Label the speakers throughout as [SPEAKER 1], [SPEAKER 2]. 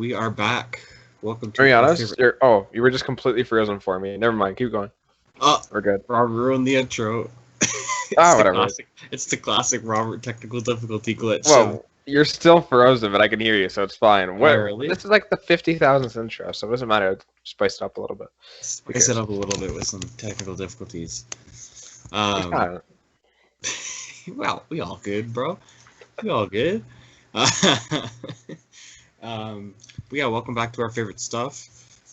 [SPEAKER 1] we are back. Welcome
[SPEAKER 2] To be
[SPEAKER 1] to our
[SPEAKER 2] honest,
[SPEAKER 1] favorite.
[SPEAKER 2] you were just completely frozen for me. Never mind, keep going.
[SPEAKER 1] Oh,
[SPEAKER 2] We're good.
[SPEAKER 1] Robert ruined the intro.
[SPEAKER 2] Whatever.
[SPEAKER 1] Classic. It's the classic Robert technical difficulty glitch.
[SPEAKER 2] Well, you're still frozen, but I can hear you, so it's fine. What?
[SPEAKER 1] Really?
[SPEAKER 2] This is like the 50,000th intro, so it doesn't matter. Spice it up a little bit.
[SPEAKER 1] Spice it up a little bit with some technical difficulties.
[SPEAKER 2] Yeah.
[SPEAKER 1] Well, we all good, bro. We all good. Yeah, welcome back to our favorite stuff.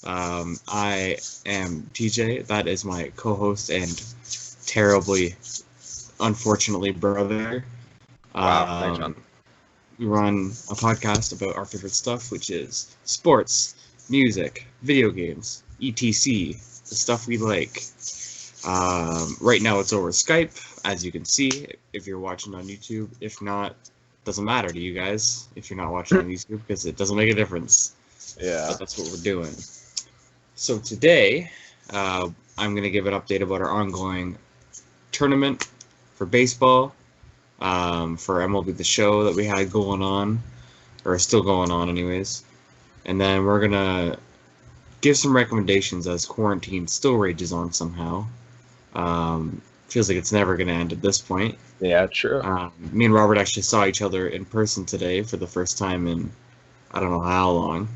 [SPEAKER 1] I am TJ. That is my co-host and terribly, unfortunately, brother.
[SPEAKER 2] Wow, thanks, man.
[SPEAKER 1] We run a podcast about our favorite stuff, which is sports, music, video games, etc. The stuff we like. Right now it's over Skype, as you can see, if you're watching on YouTube. If not, doesn't matter to you guys if you're not watching on YouTube, because it doesn't make a difference.
[SPEAKER 2] Yeah.
[SPEAKER 1] But that's what we're doing. So today, I'm going to give an update about our ongoing tournament for baseball, for MLB The Show that we had going on, or still going on anyways. And then we're going to give some recommendations as quarantine still rages on somehow. Feels like it's never going to end at this point.
[SPEAKER 2] Yeah, true.
[SPEAKER 1] Me and Robert actually saw each other in person today for the first time in I don't know how long.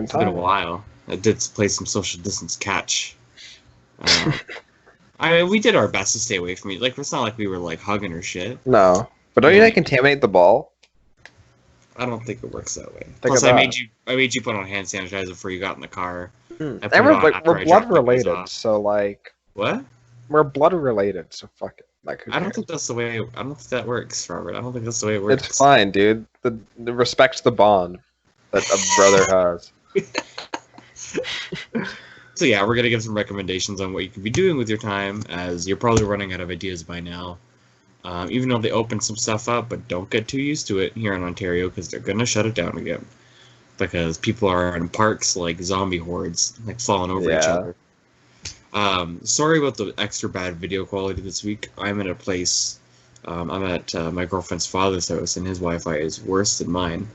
[SPEAKER 1] It's been a while. I did play some social distance catch. I mean, we did our best to stay away from each. Like, it's not like we were like hugging or shit.
[SPEAKER 2] No, but don't you like contaminate the ball?
[SPEAKER 1] I don't think it works that way. Plus, I made you put on hand sanitizer before you got in the car.
[SPEAKER 2] And we're blood related, so like.
[SPEAKER 1] What?
[SPEAKER 2] We're blood related, so fuck it. Like,
[SPEAKER 1] I don't think that's the way. I don't think that works, Robert. I don't think that's the way it works.
[SPEAKER 2] It's fine, dude. The respects the bond that a brother has.
[SPEAKER 1] So yeah, we're gonna give some recommendations on what you can be doing with your time, as you're probably running out of ideas by now. Even though they opened some stuff up, but don't get too used to it here in Ontario, because they're gonna shut it down again. Because people are in parks like zombie hordes, like falling over each other. Sorry about the extra bad video quality this week. I'm in a place, I'm at my girlfriend's father's house, and his Wi-Fi is worse than mine.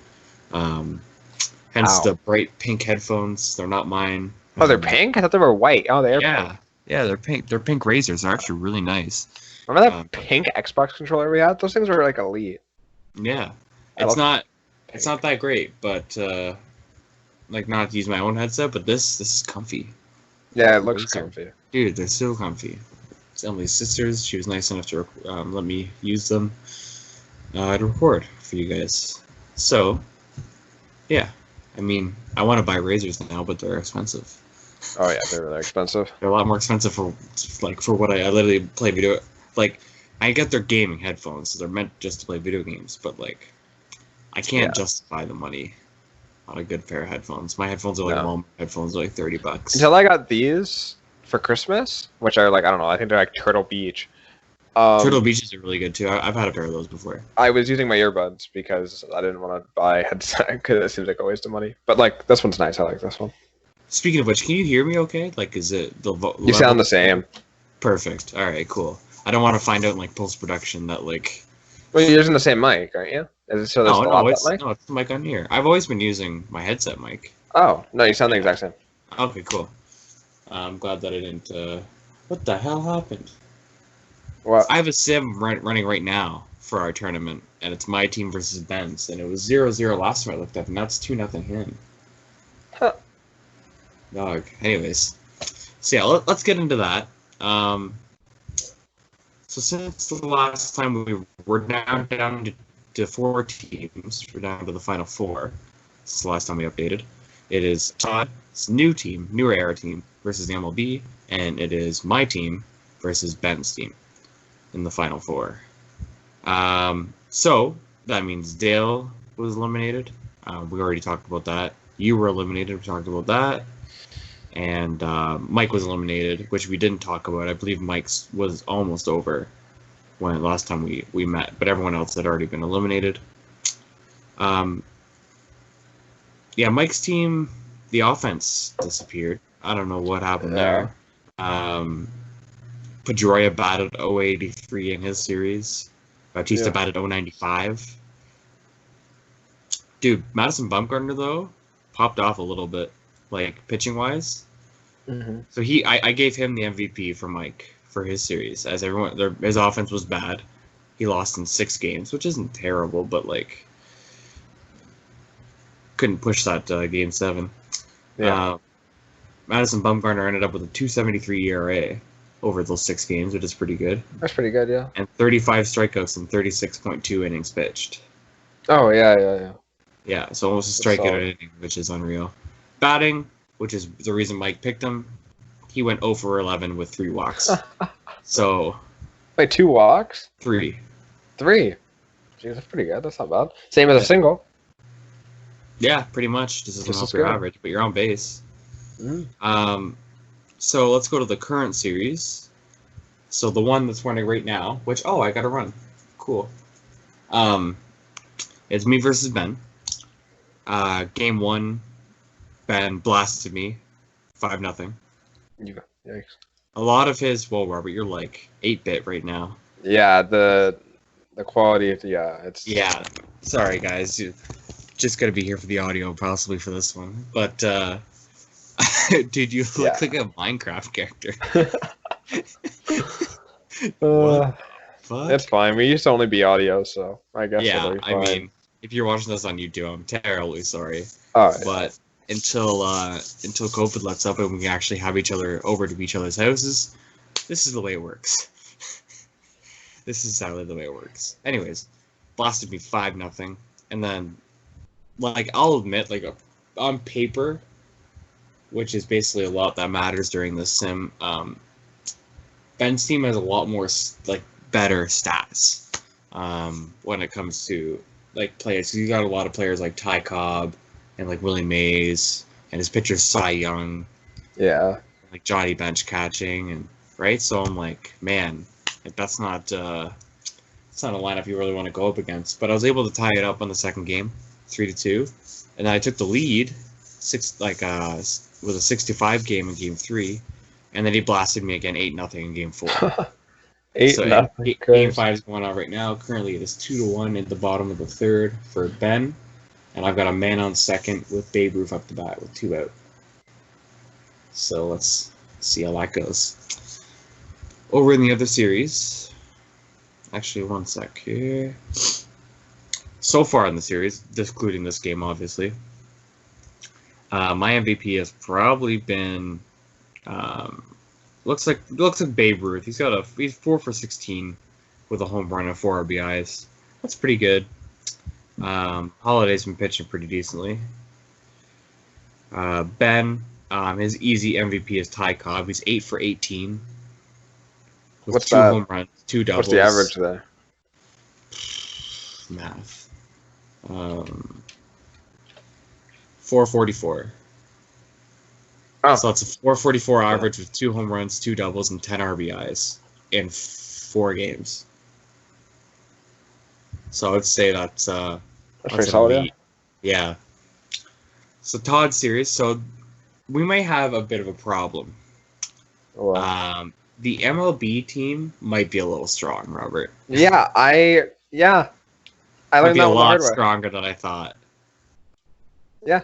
[SPEAKER 1] Hence the bright pink headphones. They're not mine.
[SPEAKER 2] Oh, they're pink? I thought they were white. Oh, they're
[SPEAKER 1] pink. Yeah, they're pink. They're pink Razors. They're actually really nice.
[SPEAKER 2] Remember that pink Xbox controller we had? Those things were like elite.
[SPEAKER 1] Yeah, it's not that great, but like, not to use my own headset, but this is comfy.
[SPEAKER 2] Yeah, it looks comfy.
[SPEAKER 1] Dude, they're so comfy. It's Emily's sisters. She was nice enough to let me use them to record for you guys. So, yeah. I mean, I want to buy Razors now, but they're expensive.
[SPEAKER 2] Oh yeah, they're really expensive.
[SPEAKER 1] They're a lot more expensive for what I literally play video. Like, I get their gaming headphones, so they're meant just to play video games, but like, I can't justify the money on a good pair of headphones. My headphones are like Walmart headphones, are like $30.
[SPEAKER 2] Until I got these for Christmas, which are like, I don't know, I think they're like Turtle Beach.
[SPEAKER 1] Turtle Beaches are really good too. I've had a pair of those before.
[SPEAKER 2] I was using my earbuds because I didn't want to buy a headset because it seems like a waste of money. But like, this one's nice. I like this one.
[SPEAKER 1] Speaking of which, can you hear me okay? Like, is it the
[SPEAKER 2] You sound the same.
[SPEAKER 1] Perfect. All right, cool. I don't want to find out in like post-production that like...
[SPEAKER 2] Well, you're using the same mic, aren't you? Is it so there's
[SPEAKER 1] no, it's the mic on here. I've always been using my headset mic.
[SPEAKER 2] Oh, no, you sound the exact same.
[SPEAKER 1] Okay, cool. I'm glad that I didn't... What the hell happened?
[SPEAKER 2] What?
[SPEAKER 1] I have a sim running right now for our tournament, and it's my team versus Ben's, and it was 0-0 last time I looked up, and that's 2-0 him.
[SPEAKER 2] Huh.
[SPEAKER 1] Dog. Anyways. So yeah, let's get into that. So since the last time we're now down to 4 teams, we're down to the final 4. This is the last time we updated. It is Todd's new team, newer era team, versus the MLB, and it is my team versus Ben's team in the final 4. So that means Dale was eliminated. We already talked about that. You were eliminated. We talked about that. And Mike was eliminated, which we didn't talk about. I believe Mike's was almost over when last time we met, but everyone else had already been eliminated. Yeah, Mike's team, the offense disappeared. I don't know what happened there. Pedroia batted 083 in his series. Bautista batted 095. Dude, Madison Bumgarner though popped off a little bit, like pitching wise.
[SPEAKER 2] Mm-hmm.
[SPEAKER 1] So I gave him the MVP for Mike for his series, as his offense was bad. He lost in 6 games, which isn't terrible, but like couldn't push that game 7.
[SPEAKER 2] Yeah.
[SPEAKER 1] Madison Bumgarner ended up with a 2.73 ERA over those 6 games, which is pretty good,
[SPEAKER 2] That's pretty good, yeah.
[SPEAKER 1] and 35 strikeouts and 36.2 innings pitched.
[SPEAKER 2] Oh, yeah.
[SPEAKER 1] Yeah, so almost a
[SPEAKER 2] That's
[SPEAKER 1] strikeout
[SPEAKER 2] solid.
[SPEAKER 1] an inning, which is unreal. Batting, which is the reason Mike picked him, he went 0 for 11 with 3 walks. So
[SPEAKER 2] Wait, 2 walks?
[SPEAKER 1] 3.
[SPEAKER 2] 3. Jeez, that's pretty good. That's not bad. Same as a
[SPEAKER 1] Yeah.
[SPEAKER 2] single.
[SPEAKER 1] Yeah, pretty much. Just doesn't
[SPEAKER 2] Just
[SPEAKER 1] help
[SPEAKER 2] as
[SPEAKER 1] your
[SPEAKER 2] good.
[SPEAKER 1] average, but you're on base.
[SPEAKER 2] Mm.
[SPEAKER 1] So let's go to the current series. So the one that's running right now, which I gotta run. Cool. It's me versus Ben. Game 1, Ben blasted me 5-0.
[SPEAKER 2] Yikes.
[SPEAKER 1] A lot of his Robert, you're like 8-bit right now.
[SPEAKER 2] Yeah, the quality of it's
[SPEAKER 1] Yeah. Sorry guys. You just gotta be here for the audio, possibly for this one. But dude, you look
[SPEAKER 2] Yeah.
[SPEAKER 1] like a Minecraft character.
[SPEAKER 2] Uh,
[SPEAKER 1] Fuck.
[SPEAKER 2] it's fine. We used to only be audio, so I guess
[SPEAKER 1] Yeah,
[SPEAKER 2] it'll be
[SPEAKER 1] I
[SPEAKER 2] fine.
[SPEAKER 1] mean, if you're watching this on YouTube, I'm terribly sorry.
[SPEAKER 2] All right.
[SPEAKER 1] But until COVID lets up and we can actually have each other over to each other's houses, this is the way it works. This is sadly the way it works. Anyways, blasted me 5-0, and then, like, I'll admit, like, on paper, which is basically a lot that matters during this sim, Ben's team has a lot more like better stats when it comes to like players. 'Cause he's got a lot of players like Ty Cobb and like Willie Mays, and his pitcher's Cy Young,
[SPEAKER 2] Yeah.
[SPEAKER 1] like Johnny Bench catching, and right. So I'm like, man, like that's not it's not a lineup you really want to go up against. But I was able to tie it up on the second game, 3-2, and then I took the lead with a 65 game in game 3, and then he blasted me again 8-0 in game 4.
[SPEAKER 2] 8
[SPEAKER 1] So
[SPEAKER 2] nothing.
[SPEAKER 1] game 5 is going on right now. Currently, it is 2-1 at the bottom of the third for Ben, and I've got a man on second with Babe Ruth up the bat with 2 out. So let's see how that goes. Over in the other series, actually, one sec here. So far in the series, including this game, obviously, my MVP has probably been. Looks like Babe Ruth. He's 4 for 16 with a home run and 4 RBIs. That's pretty good. Holiday's been pitching pretty decently. Ben, his easy MVP is Ty Cobb. He's 8 for 18 with
[SPEAKER 2] What's
[SPEAKER 1] 2
[SPEAKER 2] that?
[SPEAKER 1] home runs, 2 doubles.
[SPEAKER 2] What's the average there?
[SPEAKER 1] Math. 444.
[SPEAKER 2] Oh.
[SPEAKER 1] So that's a 444 average with 2 home runs, 2 doubles, and 10 RBIs in 4 games. So I would say that's
[SPEAKER 2] pretty solid,
[SPEAKER 1] elite. Yeah. So Todd's series. So we might have a bit of a problem.
[SPEAKER 2] Well,
[SPEAKER 1] The MLB team might be a little strong, Robert.
[SPEAKER 2] I
[SPEAKER 1] Might
[SPEAKER 2] learned
[SPEAKER 1] be
[SPEAKER 2] that
[SPEAKER 1] a
[SPEAKER 2] one the
[SPEAKER 1] lot
[SPEAKER 2] hard way.
[SPEAKER 1] stronger than I thought.
[SPEAKER 2] Yeah.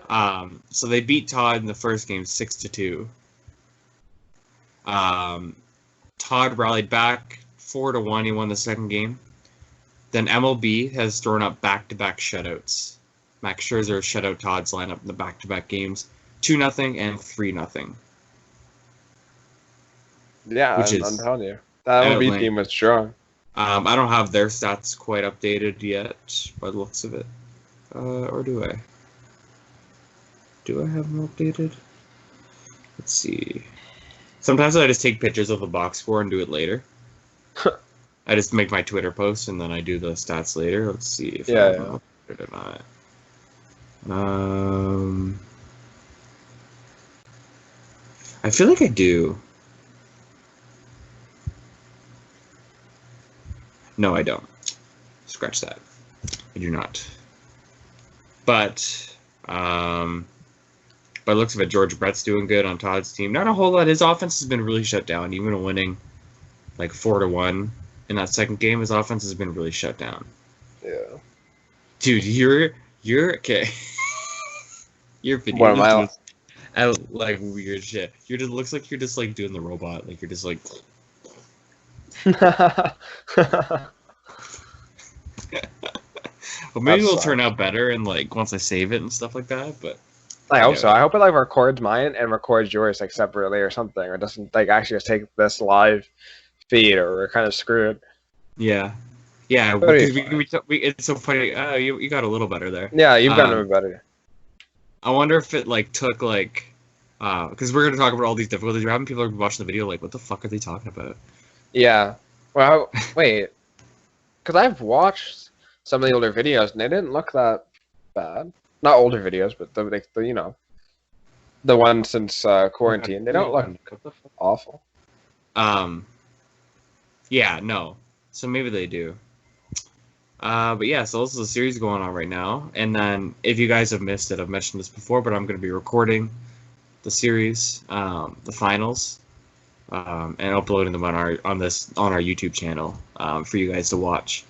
[SPEAKER 1] So they beat Todd in the first game 6-2. Todd rallied back 4-1. He won the second game. Then MLB has thrown up back-to-back shutouts. Max Scherzer shut out Todd's lineup in the back-to-back games, 2-0 and 3-0.
[SPEAKER 2] Yeah,
[SPEAKER 1] Which
[SPEAKER 2] I'm
[SPEAKER 1] is
[SPEAKER 2] telling you. That MLB
[SPEAKER 1] Atlanta.
[SPEAKER 2] team was strong.
[SPEAKER 1] I don't have their stats quite updated yet by the looks of it. Or do I? Do I have them updated? Let's see. Sometimes I just take pictures of the box score and do it later. I just make my Twitter post and then I do the stats later. Let's see if I have them updated or not. I feel like I do. No, I don't. Scratch that. I do not. But, by the looks of it, George Brett's doing good on Todd's team. Not a whole lot. His offense has been really shut down. Even winning, like 4-1 in that second game, his offense has been really shut down.
[SPEAKER 2] Yeah.
[SPEAKER 1] Dude, You're okay. Your video
[SPEAKER 2] What am I?
[SPEAKER 1] just out like weird shit. You're just looks like you're just like doing the robot. Like you're just like. Well, maybe
[SPEAKER 2] That
[SPEAKER 1] it'll turn
[SPEAKER 2] sucks.
[SPEAKER 1] out better and like once I save it and stuff like that. But
[SPEAKER 2] I hope so. I hope it like records mine and records yours like separately or something, or doesn't like actually just take this live feed, or we're kind of screwed.
[SPEAKER 1] yeah, yeah.
[SPEAKER 2] That'd be
[SPEAKER 1] Because it's so funny. You got a little better there.
[SPEAKER 2] Yeah, you've gotten
[SPEAKER 1] Um,
[SPEAKER 2] it better.
[SPEAKER 1] I wonder if it like took like, because we're gonna talk about all these difficulties. We're having people are watching the video like, what the fuck are they talking about?
[SPEAKER 2] Yeah. Well, wait, because I've watched some of the older videos and they didn't look that bad. Not older videos, but the you know, the ones since quarantine. They don't look awful.
[SPEAKER 1] Yeah, no. So maybe they do. But yeah, so this is a series going on right now. And then if you guys have missed it, I've mentioned this before, but I'm going to be recording the series, the finals, and uploading them on our YouTube channel for you guys to watch.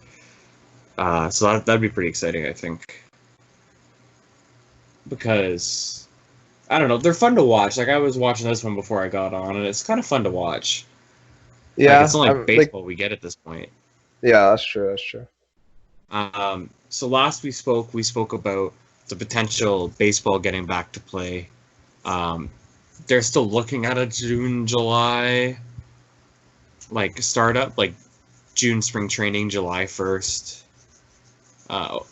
[SPEAKER 1] So that'd be pretty exciting, I think. Because I don't know, they're fun to watch. Like I was watching this one before I got on, and it's kind of fun to watch.
[SPEAKER 2] Yeah,
[SPEAKER 1] Like, it's only baseball we get at this point.
[SPEAKER 2] Yeah, that's true. That's true.
[SPEAKER 1] So last we spoke about the potential baseball getting back to play. They're still looking at a June, July, like startup, like June spring training, July 1st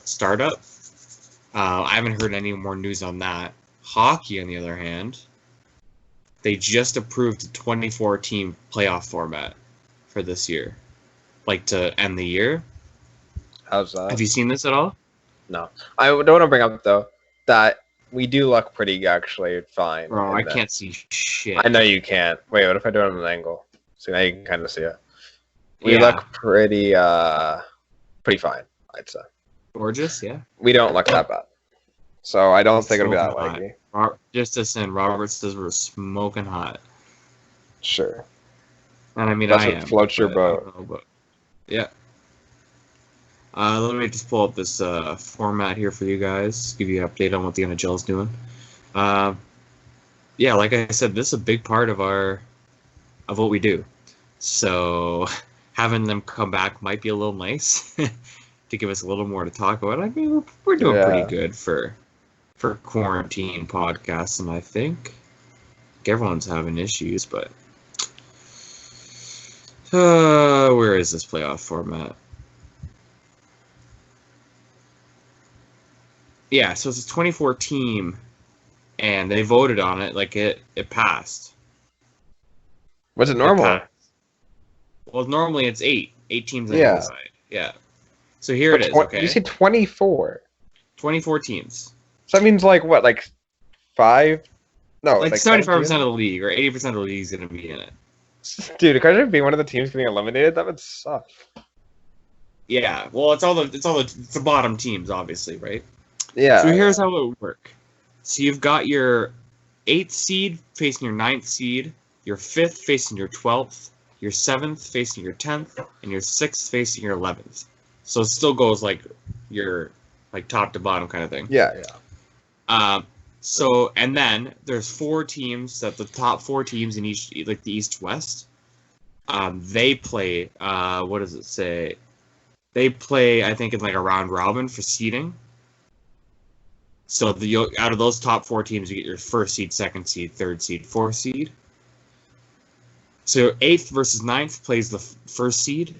[SPEAKER 1] startup. I haven't heard any more news on that. Hockey, on the other hand, they just approved a 24-team playoff format for this year, like to end the year.
[SPEAKER 2] How's that?
[SPEAKER 1] Have you seen this at all?
[SPEAKER 2] No, I don't want to bring up though that we do look pretty actually fine.
[SPEAKER 1] Bro,
[SPEAKER 2] in
[SPEAKER 1] I
[SPEAKER 2] that.
[SPEAKER 1] can't see shit.
[SPEAKER 2] I know you can't. Wait, what if I do it on an angle? See, now you can kind of see it. We
[SPEAKER 1] Yeah.
[SPEAKER 2] look pretty fine, I'd say.
[SPEAKER 1] Gorgeous, yeah.
[SPEAKER 2] We don't look that bad. So I don't think it'll be that
[SPEAKER 1] Smoking hot.
[SPEAKER 2] laggy.
[SPEAKER 1] Just to send Robert says we're smoking hot.
[SPEAKER 2] Sure.
[SPEAKER 1] And I mean,
[SPEAKER 2] That's
[SPEAKER 1] I
[SPEAKER 2] what
[SPEAKER 1] am.
[SPEAKER 2] floats your
[SPEAKER 1] but I
[SPEAKER 2] boat.
[SPEAKER 1] don't know, but- yeah. Let me just pull up this format here for you guys, give you an update on what the NHL is doing. Yeah, like I said, this is a big part of what we do. So having them come back might be a little nice to give us a little more to talk about. I mean, we're doing pretty good for quarantine podcasts, and I think everyone's having issues, but where is this playoff format? Yeah, so it's a 24 team, and they voted on it. Like it passed.
[SPEAKER 2] Was it
[SPEAKER 1] It
[SPEAKER 2] normal?
[SPEAKER 1] passed. Well, normally it's eight teams on
[SPEAKER 2] Yeah.
[SPEAKER 1] the side. Yeah. So here it is. Okay,
[SPEAKER 2] You said 24.
[SPEAKER 1] 24 teams.
[SPEAKER 2] So that means like what, like 5? No,
[SPEAKER 1] Like
[SPEAKER 2] 17?
[SPEAKER 1] 75% of the league or 80% of the league is going to be in it.
[SPEAKER 2] Dude, could it be one of the teams getting eliminated? That would suck.
[SPEAKER 1] Yeah. Well, it's the bottom teams, obviously, right?
[SPEAKER 2] Yeah.
[SPEAKER 1] So here's how it would work. So you've got your 8th seed facing your 9th seed, your 5th facing your 12th, your 7th facing your 10th, and your 6th facing your 11th. So it still goes like your like top to bottom kind of thing.
[SPEAKER 2] Yeah.
[SPEAKER 1] So and then there's 4 teams that the top 4 teams in each, like the East West. They play. What does it say? They play, I think, in like a round robin for seeding. So out of those top 4 teams, you get your 1st seed, 2nd seed, 3rd seed, 4th seed. So 8th versus 9th plays the 1st seed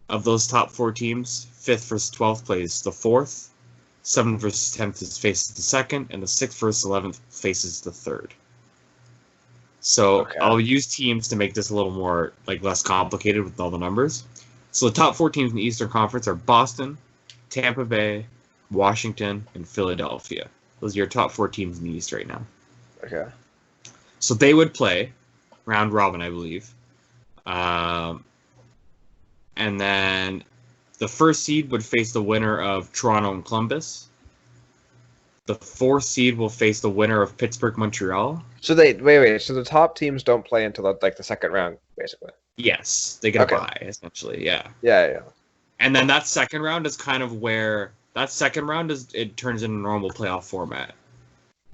[SPEAKER 1] of those top 4 teams. 5th versus 12th plays the 4th. 7th versus 10th faces the 2nd, and the 6th versus 11th faces the 3rd. So
[SPEAKER 2] Okay.
[SPEAKER 1] I'll use teams to make this a little more like less complicated with all the numbers. So the top 4 teams in the Eastern Conference are Boston, Tampa Bay, Washington, and Philadelphia. Those are your top 4 teams in the East right now.
[SPEAKER 2] Okay.
[SPEAKER 1] So they would play round robin, I believe. And then the 1st seed would face the winner of Toronto and Columbus. The 4th seed will face the winner of Pittsburgh, Montreal.
[SPEAKER 2] So wait. So the top teams don't play until the 2nd round, basically.
[SPEAKER 1] Yes, they get
[SPEAKER 2] Okay.
[SPEAKER 1] a bye, essentially, yeah.
[SPEAKER 2] Yeah.
[SPEAKER 1] And then that 2nd round is kind of where that second round it turns into normal playoff format.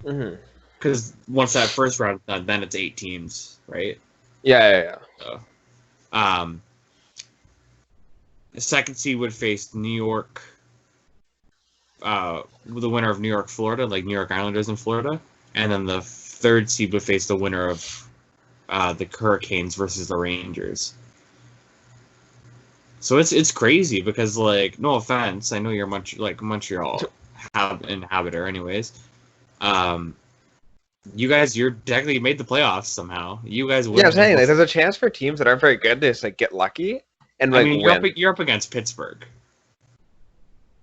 [SPEAKER 2] Mm-hmm.
[SPEAKER 1] Because once that first round is done, then it's 8 teams, right?
[SPEAKER 2] Yeah.
[SPEAKER 1] So, the second seed would face New York, the winner of New York, Florida, like New York Islanders in Florida, and then the third seed would face the winner of the Hurricanes versus the Rangers. So it's crazy because, like, no offense, I know you're Montreal inhabitor, anyways. You guys, you're technically made the playoffs somehow. You guys win.
[SPEAKER 2] Yeah, I'm saying like, there's a chance for teams that aren't very good to just like get lucky and like win.
[SPEAKER 1] You're up against Pittsburgh.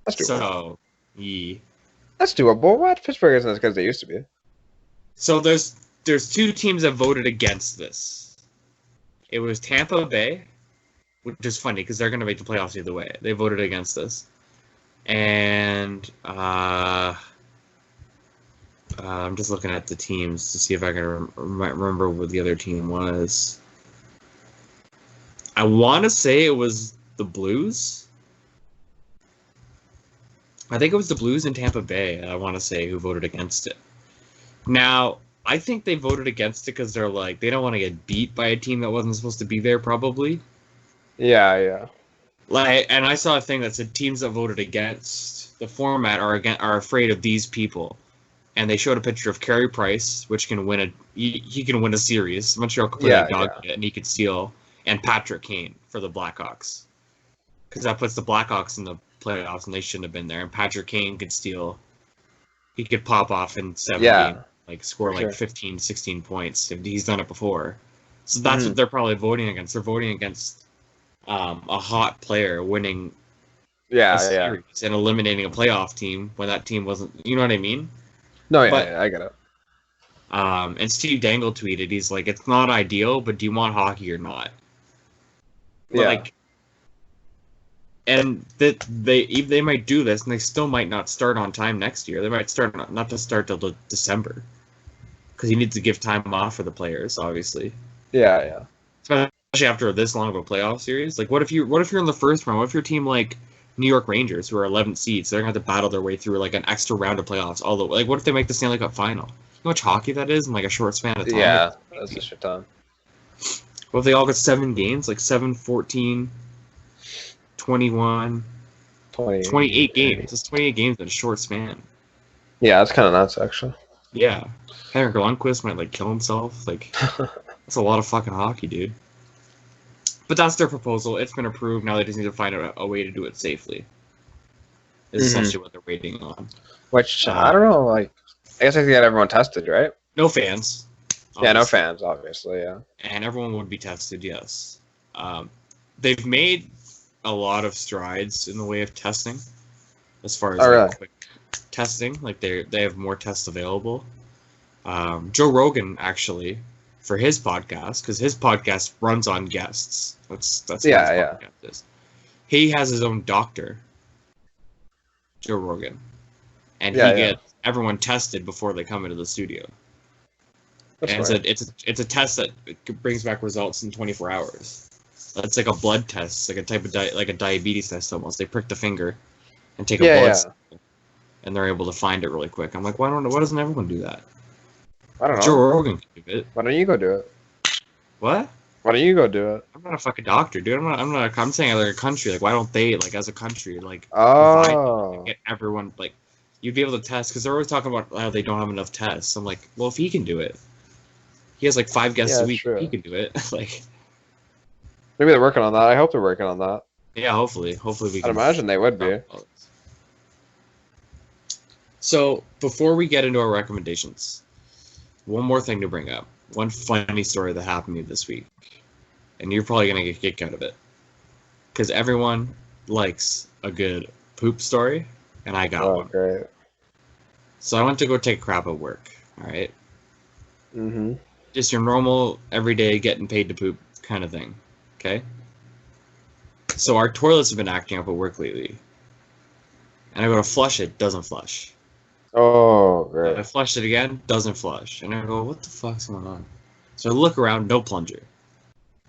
[SPEAKER 2] That's doable.
[SPEAKER 1] So, yeah.
[SPEAKER 2] That's doable. What? Pittsburgh isn't as good as they used to be.
[SPEAKER 1] So there's 2 teams that voted against this. It was Tampa Bay, which is funny because they're going to make the playoffs either way. They voted against this, and I'm just looking at the teams to see if I can remember what the other team was. I want to say it was the Blues. I think it was the Blues in Tampa Bay, I want to say, who voted against it. Now, I think they voted against it because they're like, they don't want to get beat by a team that wasn't supposed to be there, probably.
[SPEAKER 2] Yeah.
[SPEAKER 1] Like, and I saw a thing that said teams that voted against the format are afraid of these people. And they showed a picture of Carey Price, which can win he can win a series. Montreal could play a dog and he could steal, and Patrick Kane for the Blackhawks, because that puts the Blackhawks in the playoffs, and they shouldn't have been there. And Patrick Kane could steal, he could pop off in 7 games, like score like 15, 16 points. He's done it before, so that's what they're probably voting against. They're voting against a hot player winning a series and eliminating a playoff team when that team wasn't. You know what I mean?
[SPEAKER 2] No, I get it.
[SPEAKER 1] And Steve Dangle tweeted, he's like, it's not ideal, but do you want hockey or not?
[SPEAKER 2] Yeah.
[SPEAKER 1] Like, and that they might do this, and they still might not start on time next year. They might start not to start till December, because you need to give time off for the players, obviously.
[SPEAKER 2] Yeah.
[SPEAKER 1] Especially after this long of a playoff series. Like, what if you're in the first round? What if your team like New York Rangers, who are 11 seeds, they're gonna have to battle their way through like an extra round of playoffs all the way? Like, what if they make the Stanley Cup final? You know how much hockey that is in like a short span of time?
[SPEAKER 2] Yeah, that's a shit ton.
[SPEAKER 1] What if they all get 7 games? Like 7, 14, 21, 28 games. That's 28 games in a short span.
[SPEAKER 2] Yeah, that's kind of nuts, actually.
[SPEAKER 1] Yeah. Henrik Lundqvist might like kill himself. Like, that's a lot of fucking hockey, dude. But that's their proposal. It's been approved. Now they just need to find out a way to do it safely. Is essentially what they're waiting on.
[SPEAKER 2] Which, I don't know, like, I guess I could get everyone tested, right?
[SPEAKER 1] No fans.
[SPEAKER 2] Obviously. Yeah, no fans, obviously, yeah.
[SPEAKER 1] And everyone would be tested, yes. They've made a lot of strides in the way of testing, as far as quick testing. Like, they have more tests available. Joe Rogan, actually, for his podcast, because his podcast runs on guests. That's what his podcast is. He has his own doctor, Joe Rogan, and he gets everyone tested before they come into the studio. That's and it's a test that brings back results in 24 hours. It's like a blood test, it's like a type of like a diabetes test almost. They prick the finger and take a blood sample, and they're able to find it really quick. I'm like, why doesn't everyone do that?
[SPEAKER 2] I don't know.
[SPEAKER 1] Joe Rogan can do it.
[SPEAKER 2] Why don't you go do it?
[SPEAKER 1] What?
[SPEAKER 2] Why don't you go do it?
[SPEAKER 1] I'm not a fucking doctor, dude. I'm saying like a country. Like, why don't they, like, as a country, like, get everyone, like, you'd be able to test, because they're always talking about how they don't have enough tests. I'm like, well, if he can do it, he has like 5 guests a week. True. He can do it. Like,
[SPEAKER 2] maybe they're working on that. I hope they're working on that.
[SPEAKER 1] Yeah, hopefully we can.
[SPEAKER 2] I'd imagine they would be.
[SPEAKER 1] So before we get into our recommendations, one more thing to bring up. One funny story that happened to me this week, and you're probably gonna get a kick out of it, because everyone likes a good poop story, and I got one.
[SPEAKER 2] Great.
[SPEAKER 1] So I went to go take a crap at work. All right.
[SPEAKER 2] Mm-hmm.
[SPEAKER 1] Just your normal, everyday, getting paid to poop kind of thing. Okay? So our toilets have been acting up at work lately. And I go to flush it, doesn't flush.
[SPEAKER 2] Oh, great.
[SPEAKER 1] I flush it again, doesn't flush. And I go, what the fuck's going on? So I look around, no plunger.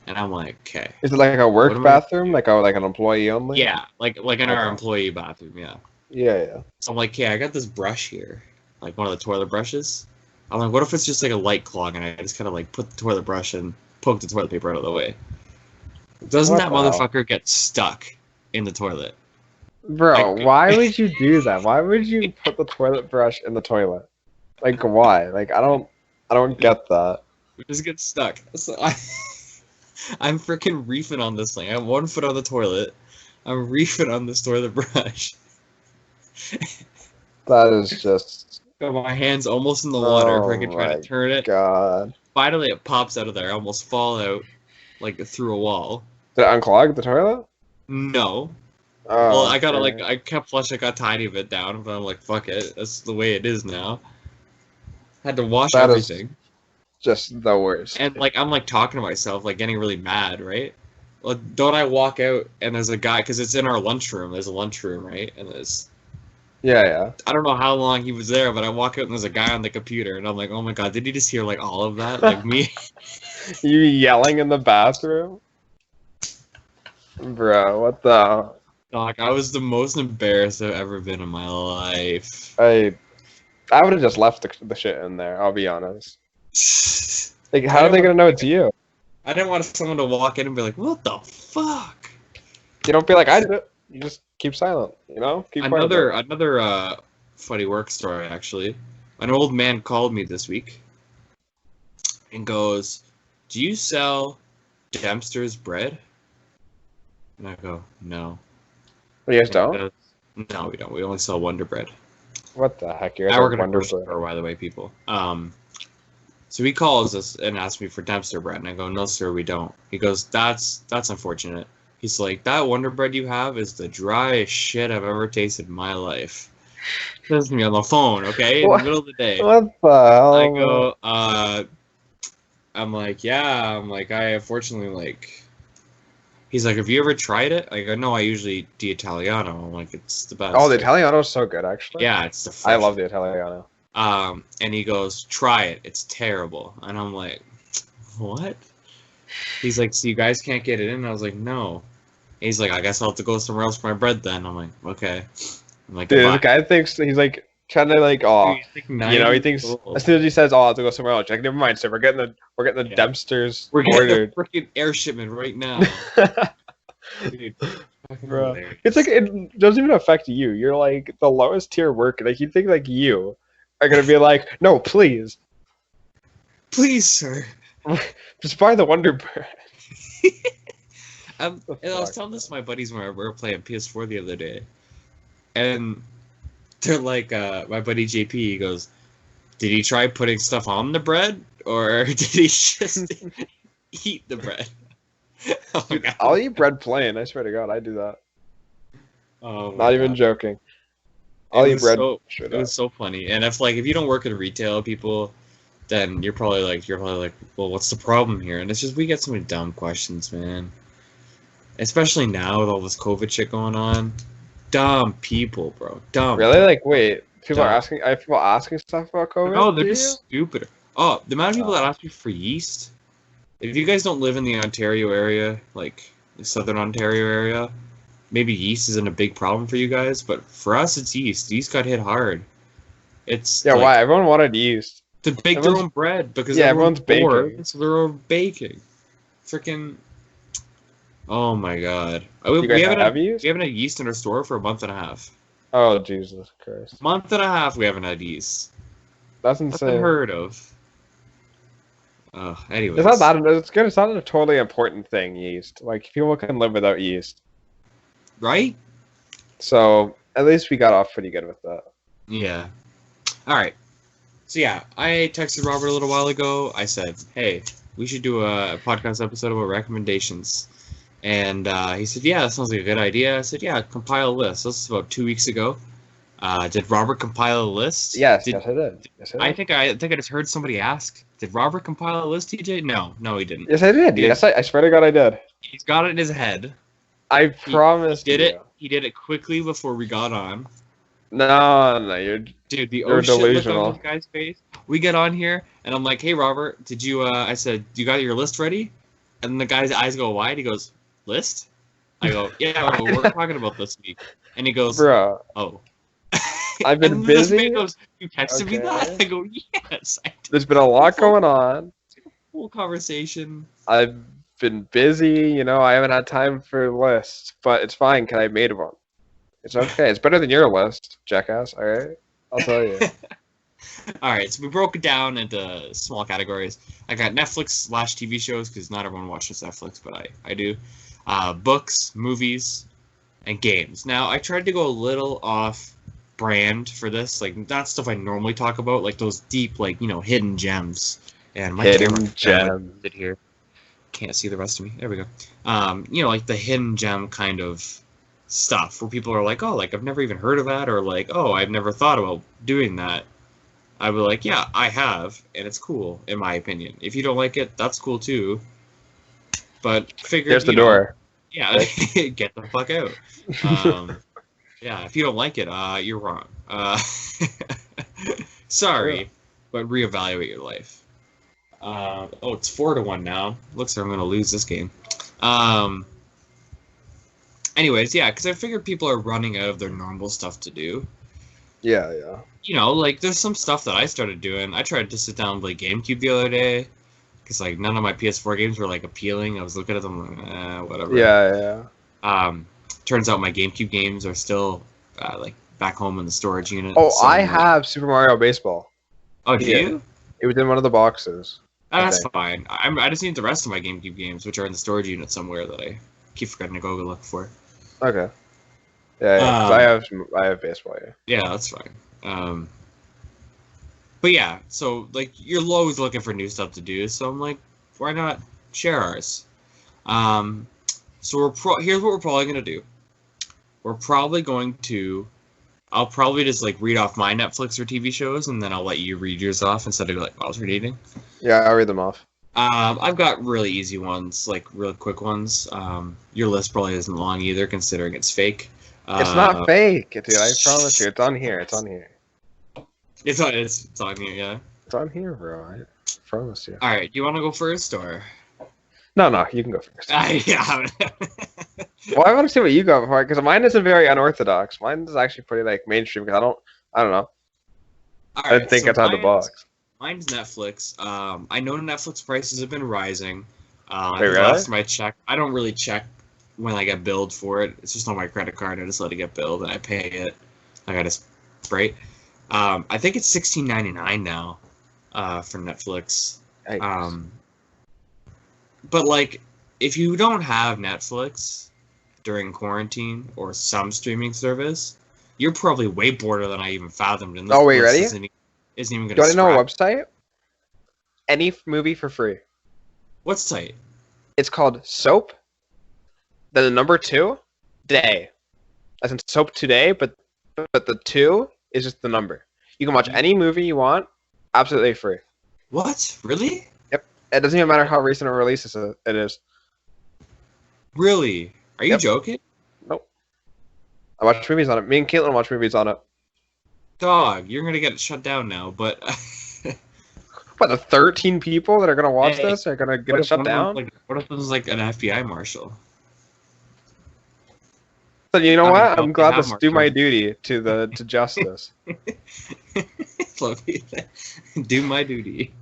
[SPEAKER 1] And I'm like, okay.
[SPEAKER 2] Is it like a work bathroom? Like an employee only?
[SPEAKER 1] Yeah, like in our employee bathroom, yeah.
[SPEAKER 2] Yeah.
[SPEAKER 1] So I'm like, okay, I got this brush here, like one of the toilet brushes. I'm like, what if it's just like a light clog and I just kind of like put the toilet brush and poke the toilet paper out of the way? Doesn't
[SPEAKER 2] What
[SPEAKER 1] that
[SPEAKER 2] the hell?
[SPEAKER 1] motherfucker get stuck in the toilet?
[SPEAKER 2] Bro,
[SPEAKER 1] Like,
[SPEAKER 2] why would you do that? Why would you put the toilet brush in the toilet? Like, why? Like, I don't get that.
[SPEAKER 1] we just get stuck. So I'm freaking reefing on this thing. I have 1 foot on the toilet. I'm reefing on this toilet brush.
[SPEAKER 2] That is just,
[SPEAKER 1] Got my hands almost in the water,
[SPEAKER 2] Oh
[SPEAKER 1] freaking trying
[SPEAKER 2] my
[SPEAKER 1] to turn it.
[SPEAKER 2] God.
[SPEAKER 1] Finally, it pops out of there. I almost fall out, like through a wall.
[SPEAKER 2] Did it unclog the toilet?
[SPEAKER 1] No.
[SPEAKER 2] Oh,
[SPEAKER 1] Well, I got
[SPEAKER 2] okay.
[SPEAKER 1] I kept flushing, I got a tiny bit down, but I'm like, fuck it. That's the way it is now. Had to wash
[SPEAKER 2] That is-
[SPEAKER 1] everything.
[SPEAKER 2] Just the worst.
[SPEAKER 1] And like I'm like talking to myself, like getting really mad, right? Well, don't I walk out and there's a guy because it's in our lunchroom. There's a lunchroom, right? And there's
[SPEAKER 2] Yeah.
[SPEAKER 1] I don't know how long he was there, but I walk out and there's a guy on the computer, and I'm like, oh my god, did he just hear like all of that, like me?
[SPEAKER 2] You yelling in the bathroom? Bro, what the?
[SPEAKER 1] Like I was the most embarrassed I've ever been in my life.
[SPEAKER 2] I would have just left the shit in there, I'll be honest. Like, how
[SPEAKER 1] I
[SPEAKER 2] are they
[SPEAKER 1] don't-
[SPEAKER 2] gonna know it's you?
[SPEAKER 1] I didn't want someone to walk in and be like, what the fuck?
[SPEAKER 2] You don't be like, I did it. You just keep silent, you know? Keep quiet about it.
[SPEAKER 1] Another funny work story actually. An old man called me this week and goes, "Do you sell Dempster's bread?" And I go, "No."
[SPEAKER 2] You guys
[SPEAKER 1] And he
[SPEAKER 2] don't?
[SPEAKER 1] goes, "No, we don't. We only sell Wonder Bread."
[SPEAKER 2] What the heck? You're
[SPEAKER 1] I work in a
[SPEAKER 2] Wonder
[SPEAKER 1] grocery
[SPEAKER 2] Bread.
[SPEAKER 1] store, by the way, people. So he calls us and asks me for Dempster bread, and I go, "No, sir, we don't." He goes, "That's unfortunate." He's like, "That Wonder Bread you have is the driest shit I've ever tasted in my life." Says to me on the phone, okay, in
[SPEAKER 2] What?
[SPEAKER 1] the middle of the day.
[SPEAKER 2] What the hell?
[SPEAKER 1] I go, I'm like, yeah. I'm like, I unfortunately like. He's like, "Have you ever tried it?" I go, "No, I usually the Italiano." I'm like, "It's the best."
[SPEAKER 2] Oh, the Italiano is so good, actually.
[SPEAKER 1] Yeah, it's the.
[SPEAKER 2] I
[SPEAKER 1] fresh-
[SPEAKER 2] love the Italiano.
[SPEAKER 1] And he goes, "Try it. It's terrible." And I'm like, "What?" He's like, "So you guys can't get it in?" I was like, "No." And he's like, "I guess I'll have to go somewhere else for my bread then." I'm like, "Okay." I'm like,
[SPEAKER 2] Dude,
[SPEAKER 1] "Goodbye."
[SPEAKER 2] the guy thinks he's like trying to like, oh,
[SPEAKER 1] Dude, he's like
[SPEAKER 2] you
[SPEAKER 1] 90
[SPEAKER 2] know, he thinks
[SPEAKER 1] years old.
[SPEAKER 2] as soon as he says, "Oh, I have to go somewhere else," like, never mind, sir. We're getting the
[SPEAKER 1] Yeah.
[SPEAKER 2] Dempsters
[SPEAKER 1] We're getting
[SPEAKER 2] ordered.
[SPEAKER 1] a freaking air shipment right now. Dude, fucking
[SPEAKER 2] Bro.
[SPEAKER 1] hilarious.
[SPEAKER 2] It's like it doesn't even affect you. You're like the lowest tier worker. Like you think like you are gonna be like, no, please,
[SPEAKER 1] Please, sir.
[SPEAKER 2] just buy the Wonder Bread.
[SPEAKER 1] And I was
[SPEAKER 2] fuck?
[SPEAKER 1] telling this to my buddies when we were playing PS4 the other day, and they're like, my buddy JP, he goes, "Did he try putting stuff on the bread, or did he just eat the bread?" Oh, my God.
[SPEAKER 2] I'll eat bread plain. I swear to God, I do that.
[SPEAKER 1] Oh, my
[SPEAKER 2] Not even
[SPEAKER 1] God.
[SPEAKER 2] joking. I'll
[SPEAKER 1] It
[SPEAKER 2] eat
[SPEAKER 1] was
[SPEAKER 2] bread.
[SPEAKER 1] so-
[SPEAKER 2] straight
[SPEAKER 1] It was
[SPEAKER 2] up.
[SPEAKER 1] so funny, and if you don't work in retail, people, then you're probably like, well, what's the problem here? And it's just we get so many dumb questions, man. Especially now with all this COVID shit going on, dumb people, bro. Dumb.
[SPEAKER 2] Really? Like, wait, people are
[SPEAKER 1] Dumb.
[SPEAKER 2] asking. I have people asking stuff about COVID.
[SPEAKER 1] No, they're
[SPEAKER 2] to
[SPEAKER 1] just stupid. Oh, the amount of people
[SPEAKER 2] Oh.
[SPEAKER 1] that ask me for yeast. If you guys don't live in the Ontario area, like the southern Ontario area, maybe yeast isn't a big problem for you guys, but for us, it's yeast. Yeast got hit hard. It's
[SPEAKER 2] you? Yeah,
[SPEAKER 1] like,
[SPEAKER 2] why? Everyone wanted yeast.
[SPEAKER 1] to bake their
[SPEAKER 2] Everyone's-
[SPEAKER 1] own bread because
[SPEAKER 2] Yeah,
[SPEAKER 1] everyone's
[SPEAKER 2] everyone's
[SPEAKER 1] bored,
[SPEAKER 2] baking.
[SPEAKER 1] so they're all baking. Freaking. Oh my god.
[SPEAKER 2] You guys have yeast?
[SPEAKER 1] We haven't had yeast in our store for a month and a half.
[SPEAKER 2] Oh Jesus Christ,
[SPEAKER 1] Month and a half we haven't had yeast.
[SPEAKER 2] that's
[SPEAKER 1] That's
[SPEAKER 2] insane.
[SPEAKER 1] unheard of. Anyways.
[SPEAKER 2] It's not that. It's good. It's not a totally important thing. Yeast. Like people can live without yeast.
[SPEAKER 1] Right?
[SPEAKER 2] So at least we got off pretty good with that.
[SPEAKER 1] Yeah. Alright. So yeah, I texted Robert a little while ago. I said, "Hey, we should do a podcast episode about recommendations." And he said, "Yeah, that sounds like a good idea." I said, "Yeah, compile a list." This is about 2 weeks ago. Did Robert compile a list?
[SPEAKER 2] Yes,
[SPEAKER 1] Did,
[SPEAKER 2] yes, I did. Yes, I did.
[SPEAKER 1] I think I just heard somebody ask, "Did Robert compile a list, TJ?" No, he didn't.
[SPEAKER 2] Yes, I did.
[SPEAKER 1] Dude.
[SPEAKER 2] Yes, I swear to God, I did.
[SPEAKER 1] He's got it in his head.
[SPEAKER 2] I promised.
[SPEAKER 1] Did
[SPEAKER 2] you.
[SPEAKER 1] it? He did it quickly before we got on.
[SPEAKER 2] No, you're.
[SPEAKER 1] Dude, the
[SPEAKER 2] You're
[SPEAKER 1] oh shit look
[SPEAKER 2] delusional.
[SPEAKER 1] on this guy's face. We get on here, and I'm like, "Hey, Robert, did you?" I said, "You got your list ready?" And the guy's eyes go wide. He goes, "List?" I go, "Yeah, we're talking about this week." And he goes,
[SPEAKER 2] Bro,
[SPEAKER 1] "Oh."
[SPEAKER 2] I've been
[SPEAKER 1] And this man
[SPEAKER 2] busy.
[SPEAKER 1] goes, "You texted me that?"
[SPEAKER 2] Okay.
[SPEAKER 1] I go, "Yes." I did.
[SPEAKER 2] There's been a lot going on.
[SPEAKER 1] Full conversation.
[SPEAKER 2] I've been busy. You know, I haven't had time for lists, but it's fine because I made one. It's okay. It's better than your list, jackass. All right, I'll tell you.
[SPEAKER 1] All right, so we broke it down into small categories. I got Netflix / TV shows because not everyone watches Netflix, but I do. Books, movies, and games. Now I tried to go a little off brand for this, like not stuff I normally talk about, like those deep, like hidden gems. And my
[SPEAKER 2] Hidden
[SPEAKER 1] camera
[SPEAKER 2] gem.
[SPEAKER 1] sit here. Can't see the rest of me. There we go. Like the hidden gem kind of stuff where people are like, oh, like I've never even heard of that, or like, oh, I've never thought about doing that. I would like, yeah, I have, and it's cool, in my opinion. If you don't like it, that's cool too. But figure
[SPEAKER 2] There's the door.
[SPEAKER 1] Yeah, get the fuck out. Yeah, if you don't like it, you're wrong. Sorry, but reevaluate your life. It's 4-1 now. Looks like I'm gonna lose this game. Anyways, yeah, because I figured people are running out of their normal stuff to do.
[SPEAKER 2] Yeah.
[SPEAKER 1] Like there's some stuff that I started doing. I tried to sit down and play GameCube the other day, because like none of my PS4 games were like appealing. I was looking at them, like, whatever.
[SPEAKER 2] Yeah.
[SPEAKER 1] Turns out my GameCube games are still like back home in the storage unit.
[SPEAKER 2] Oh,
[SPEAKER 1] so,
[SPEAKER 2] I have Super Mario Baseball.
[SPEAKER 1] Oh, do
[SPEAKER 2] Yeah.
[SPEAKER 1] you?
[SPEAKER 2] It was in one of the boxes.
[SPEAKER 1] That's
[SPEAKER 2] think.
[SPEAKER 1] fine. I just need the rest of my GameCube games, which are in the storage unit somewhere that I keep forgetting to go look for.
[SPEAKER 2] Okay. Yeah. 'Cause I have baseball. Yeah.
[SPEAKER 1] Yeah, that's fine. But yeah, so like you're always looking for new stuff to do, so I'm like, why not share ours? So here's what we're probably gonna do. We're probably going to. I'll probably just like read off my Netflix or TV shows, and then I'll let you read yours off instead of like alternating.
[SPEAKER 2] Yeah, I'll read them off.
[SPEAKER 1] I've got really easy ones, like really quick ones. Your list probably isn't long either, considering it's fake.
[SPEAKER 2] It's not fake, dude. I promise you. It's on here. It's on here.
[SPEAKER 1] It's on here, yeah.
[SPEAKER 2] It's on here, bro. I promise you.
[SPEAKER 1] All right, do you want to go first or?
[SPEAKER 2] No, you can go first.
[SPEAKER 1] Yeah.
[SPEAKER 2] Well, I want to see what you got for it because mine isn't very unorthodox. Mine is actually pretty like mainstream because I don't know. I didn't think it's out of the box.
[SPEAKER 1] Mine's Netflix. I know Netflix prices have been rising.
[SPEAKER 2] Wait,
[SPEAKER 1] The
[SPEAKER 2] really?
[SPEAKER 1] last time I checked, I don't really check when I get billed for it. It's just on my credit card. I just let it get billed and I pay it. Like I just right. I think it's $16.99 now for Netflix.
[SPEAKER 2] Yikes.
[SPEAKER 1] But like, if you don't have Netflix during quarantine or some streaming service, you're probably way border than I even fathomed. And this
[SPEAKER 2] Oh, wait,
[SPEAKER 1] list
[SPEAKER 2] ready?
[SPEAKER 1] Isn't even
[SPEAKER 2] Do
[SPEAKER 1] going
[SPEAKER 2] you
[SPEAKER 1] to
[SPEAKER 2] want to know a website? Any movie for free.
[SPEAKER 1] What's site?
[SPEAKER 2] It's called Soap. Then the number 2, day. As in Soap Today, but the 2 is just the number. You can watch any movie you want, absolutely free.
[SPEAKER 1] What? Really?
[SPEAKER 2] It doesn't even matter how recent a release it is.
[SPEAKER 1] Really? Are you
[SPEAKER 2] Yep.
[SPEAKER 1] joking?
[SPEAKER 2] Nope. I watch movies on it. Me and Caitlin watch movies on it.
[SPEAKER 1] Dog, you're gonna get it shut down now, but
[SPEAKER 2] What, the 13 people that are going to watch
[SPEAKER 1] Hey,
[SPEAKER 2] this are going to get
[SPEAKER 1] what
[SPEAKER 2] it
[SPEAKER 1] if
[SPEAKER 2] shut
[SPEAKER 1] one of
[SPEAKER 2] down?
[SPEAKER 1] them, like, what if it was like an FBI marshal?
[SPEAKER 2] So you know
[SPEAKER 1] I mean,
[SPEAKER 2] what?
[SPEAKER 1] don't
[SPEAKER 2] I'm
[SPEAKER 1] they
[SPEAKER 2] glad
[SPEAKER 1] have
[SPEAKER 2] to do my
[SPEAKER 1] marshals?
[SPEAKER 2] duty to justice.
[SPEAKER 1] Do my duty.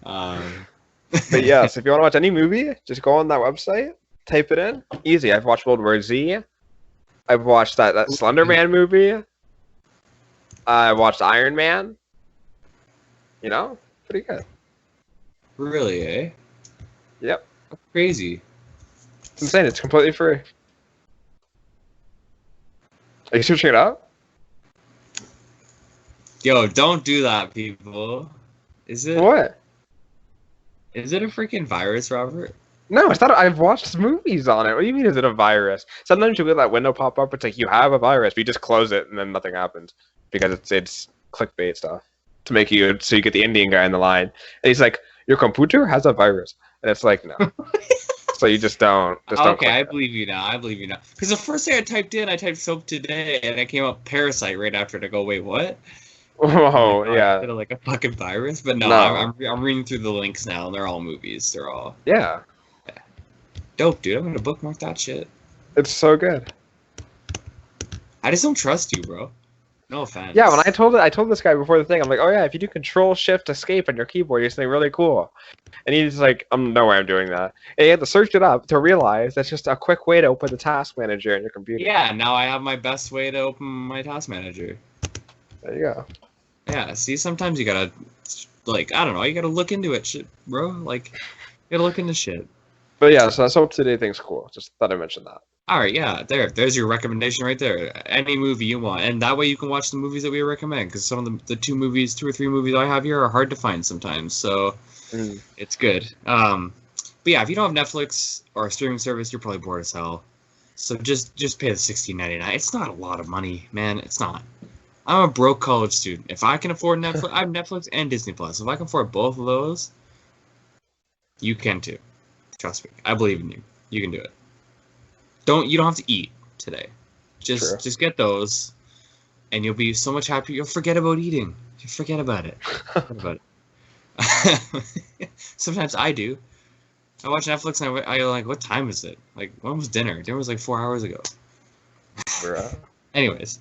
[SPEAKER 2] But yes, if you want to watch any movie, just go on that website, type it in. Easy. I've watched World War Z. I've watched that Slender Man movie. I watched Iron Man. You know, pretty good.
[SPEAKER 1] Really, eh?
[SPEAKER 2] Yep.
[SPEAKER 1] That's crazy.
[SPEAKER 2] It's insane. It's completely free. Are you searching it up?
[SPEAKER 1] Yo, don't do that, people. Is it
[SPEAKER 2] What?
[SPEAKER 1] a freaking virus, Robert?
[SPEAKER 2] No, it's not. I've watched movies on it. What do you mean? Is it a virus? Sometimes you'll get that window pop up. It's like you have a virus, but you just close it and then nothing happens because it's clickbait stuff to make you so you get the Indian guy in the line and he's like, "Your computer has a virus," and it's like, no. So you just don't.
[SPEAKER 1] Okay, I believe you now. Because the first thing I typed soap today, and I came up parasite right after it. I go, wait, what?
[SPEAKER 2] Oh
[SPEAKER 1] Like,
[SPEAKER 2] yeah,
[SPEAKER 1] instead of like a fucking virus, but no,
[SPEAKER 2] No.
[SPEAKER 1] I'm reading through the links now, and they're all movies. They're all
[SPEAKER 2] yeah.
[SPEAKER 1] dope, dude. I'm gonna bookmark that shit.
[SPEAKER 2] It's so good.
[SPEAKER 1] I just don't trust you, bro. No offense.
[SPEAKER 2] Yeah, when I told this guy before the thing, I'm like, oh yeah, if you do Control Shift Escape on your keyboard, you're something really cool. And he's like, no way I'm doing that. And he had to search it up to realize that's just a quick way to open the task manager on your computer.
[SPEAKER 1] Yeah, now I have my best way to open my task manager.
[SPEAKER 2] There you go.
[SPEAKER 1] Yeah, see, sometimes you gotta, like, I don't know, you gotta look into it, shit, bro. Like, you gotta look into shit.
[SPEAKER 2] But yeah, so that's up to date thing's cool. Just thought I mentioned that.
[SPEAKER 1] All right, yeah, there's your recommendation right there. Any movie you want, and that way you can watch the movies that we recommend. Because some of the 2 or 3 movies I have here are hard to find sometimes, so it's good. But yeah, if you don't have Netflix or a streaming service, you're probably bored as hell. So just pay the $16.99. It's not a lot of money, man. It's not. I'm a broke college student. If I can afford Netflix, I have Netflix and Disney Plus. If I can afford both of those, you can too. Trust me, I believe in you. You can do it. You don't have to eat today. Just get those, and you'll be so much happier. You'll forget about eating. You forget about it. Forget about it. Sometimes I do. I watch Netflix and I like, what time is it? Like, when was dinner? Dinner was like 4 hours ago. Anyways.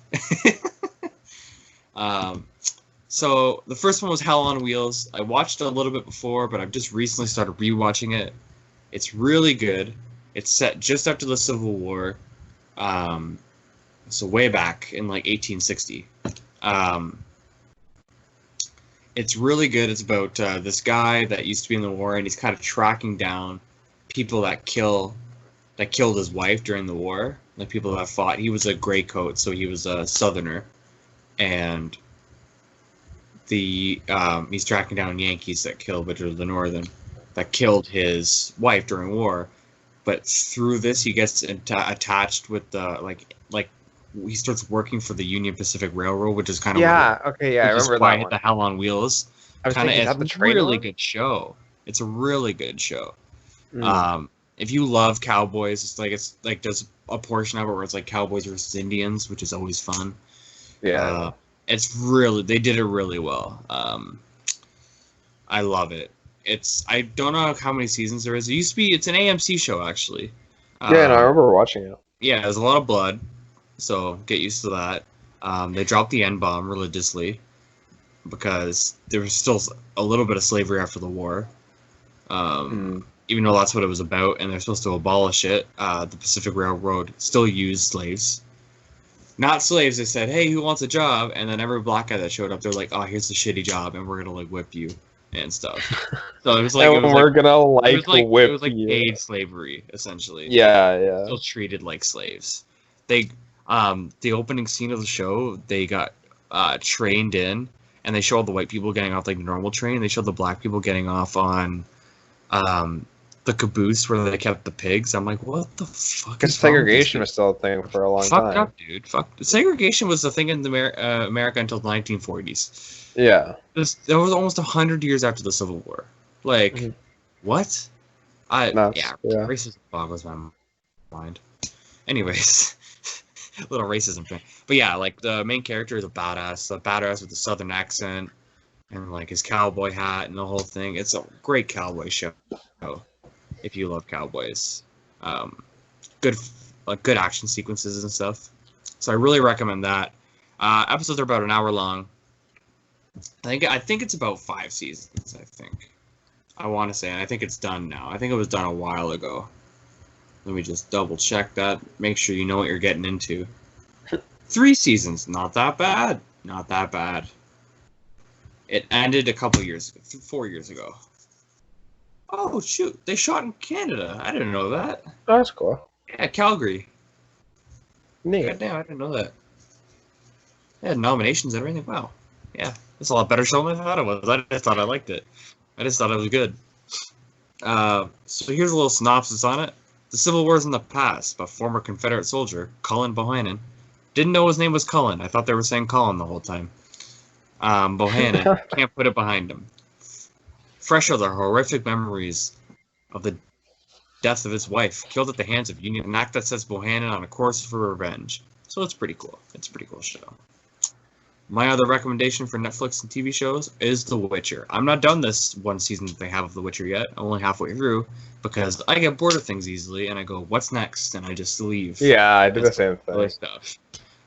[SPEAKER 1] So the first one was Hell on Wheels. I watched it a little bit before, but I've just recently started rewatching it. It's really good. It's set just after the Civil War, so way back in like 1860. It's really good. It's about this guy that used to be in the war, and he's kind of tracking down people that killed his wife during the war, like people that fought. He was a gray coat, so he was a Southerner, and he's tracking down Yankees that killed, which are the Northern, that killed his wife during war. But through this, he gets attached with the he starts working for the Union Pacific Railroad, which is kind of
[SPEAKER 2] I remember that one.
[SPEAKER 1] The Hell on Wheels.
[SPEAKER 2] I was thinking,
[SPEAKER 1] it's a really good show. It's a really good show. If you love cowboys, it's like there's a portion of it where it's like cowboys versus Indians, which is always fun.
[SPEAKER 2] Yeah,
[SPEAKER 1] they did it really well. I love it. I don't know how many seasons there is. It's an AMC show actually.
[SPEAKER 2] And I remember watching it.
[SPEAKER 1] Yeah, there's a lot of blood, so get used to that. They dropped the N-bomb religiously because there was still a little bit of slavery after the war. Even though that's what it was about, and they're supposed to abolish it, the Pacific Railroad still used slaves. Not slaves. They said, "Hey, who wants a job?" And then every black guy that showed up, they're like, "Oh, here's the shitty job, and we're gonna like whip you." And stuff. So it was like
[SPEAKER 2] whip you.
[SPEAKER 1] Paid slavery essentially.
[SPEAKER 2] Yeah.
[SPEAKER 1] Still treated like slaves. They the opening scene of the show, they got trained in, and they show all the white people getting off like the normal train, and they show the black people getting off on the caboose where they kept the pigs. I'm like, what the fuck?
[SPEAKER 2] Because segregation was still a thing for a long time.
[SPEAKER 1] Fucked up, dude. Segregation was a thing in America until the 1940s.
[SPEAKER 2] Yeah.
[SPEAKER 1] That was almost 100 years after the Civil War. Like, what? Racism boggles my mind. Anyways, little racism thing. But yeah, like the main character is a badass with a Southern accent, and like his cowboy hat and the whole thing. It's a great cowboy show. If you love cowboys, good action sequences and stuff. So I really recommend that. Episodes are about an hour long. I think it's about 5 seasons. I want to say, and I think it's done now. I think it was done a while ago. Let me just double check that. Make sure you know what you're getting into. 3 seasons, not that bad. Not that bad. It ended a couple years ago, 4 years ago. Oh shoot, they shot in Canada. I didn't know that.
[SPEAKER 2] Oh, that's cool.
[SPEAKER 1] Yeah, Calgary.
[SPEAKER 2] Neat.
[SPEAKER 1] God damn, I didn't know that. They had nominations and everything. Wow. Yeah, it's a lot better show than I thought it was. I just thought I liked it. I just thought it was good. So here's a little synopsis on it. The Civil War is in the past, but former Confederate soldier, Cullen Bohannon, didn't know his name was Cullen. I thought they were saying Colin the whole time. Bohannon can't put it behind him. Fresh are the horrific memories of the death of his wife, killed at the hands of Union, an act that sets Bohannon on a course for revenge. So it's pretty cool. It's a pretty cool show. My other recommendation for Netflix and TV shows is The Witcher. I'm not done this one season that they have of The Witcher yet. I'm only halfway through because I get bored of things easily and I go, what's next? And I just leave.
[SPEAKER 2] Yeah, I do the same thing.
[SPEAKER 1] Stuff.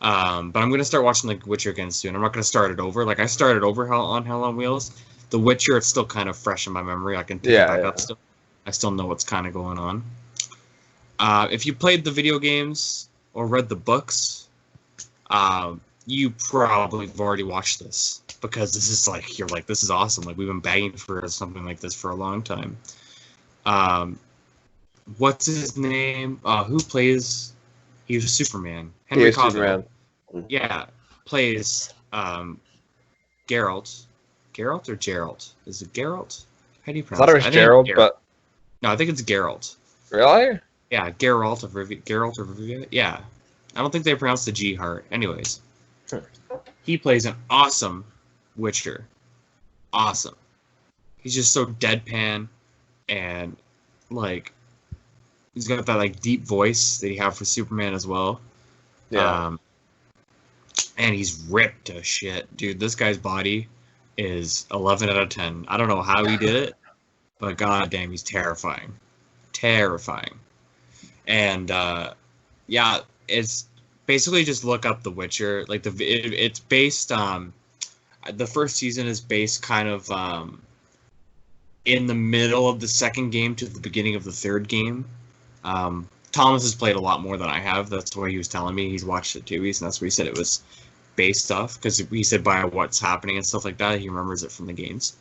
[SPEAKER 1] But I'm gonna start watching like Witcher again soon. I'm not gonna start it over. Like I started over on Hell on Wheels. The Witcher, it's still kind of fresh in my memory. I can pick it back up still. I still know what's kind of going on. If you played the video games or read the books, you probably have already watched this because this is like you're like this is awesome. Like we've been begging for something like this for a long time. What's his name? Who plays? He was Superman. Henry Cavill. Superman. Yeah, plays Geralt. Geralt or Geralt? Is it Geralt? How do you pronounce it?
[SPEAKER 2] I thought it was Gerald, but
[SPEAKER 1] no, I think it's Geralt.
[SPEAKER 2] Really?
[SPEAKER 1] Yeah, Geralt of Rivia. Yeah, I don't think they pronounce the G hard. Anyways, he plays an awesome Witcher. Awesome. He's just so deadpan, and like he's got that like deep voice that he had for Superman as well.
[SPEAKER 2] Yeah.
[SPEAKER 1] And he's ripped to shit, dude. This guy's body is 11 out of 10. I don't know how he did it, but goddamn, he's terrifying. Terrifying. And yeah, it's basically just look up The Witcher. Like it's based the first season is based kind of in the middle of the second game to the beginning of the third game. Thomas has played a lot more than I have. That's what he was telling me. He's watched it too, and that's what he said it was based off, because he said by what's happening and stuff like that, he remembers it from the games.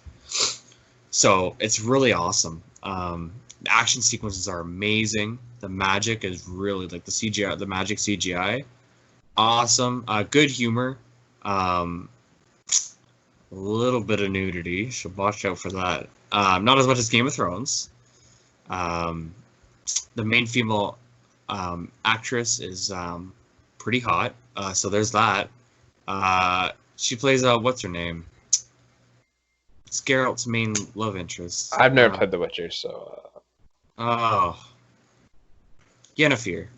[SPEAKER 1] So it's really awesome. The action sequences are amazing. The magic is really like the CGI, the magic CGI. Awesome. Good humor. A little bit of nudity, so watch out for that. Not as much as Game of Thrones. The main female actress is pretty hot, so there's that. She plays what's her name? It's Geralt's main love interest.
[SPEAKER 2] I've never played The Witcher, so.
[SPEAKER 1] Oh, Yennefer.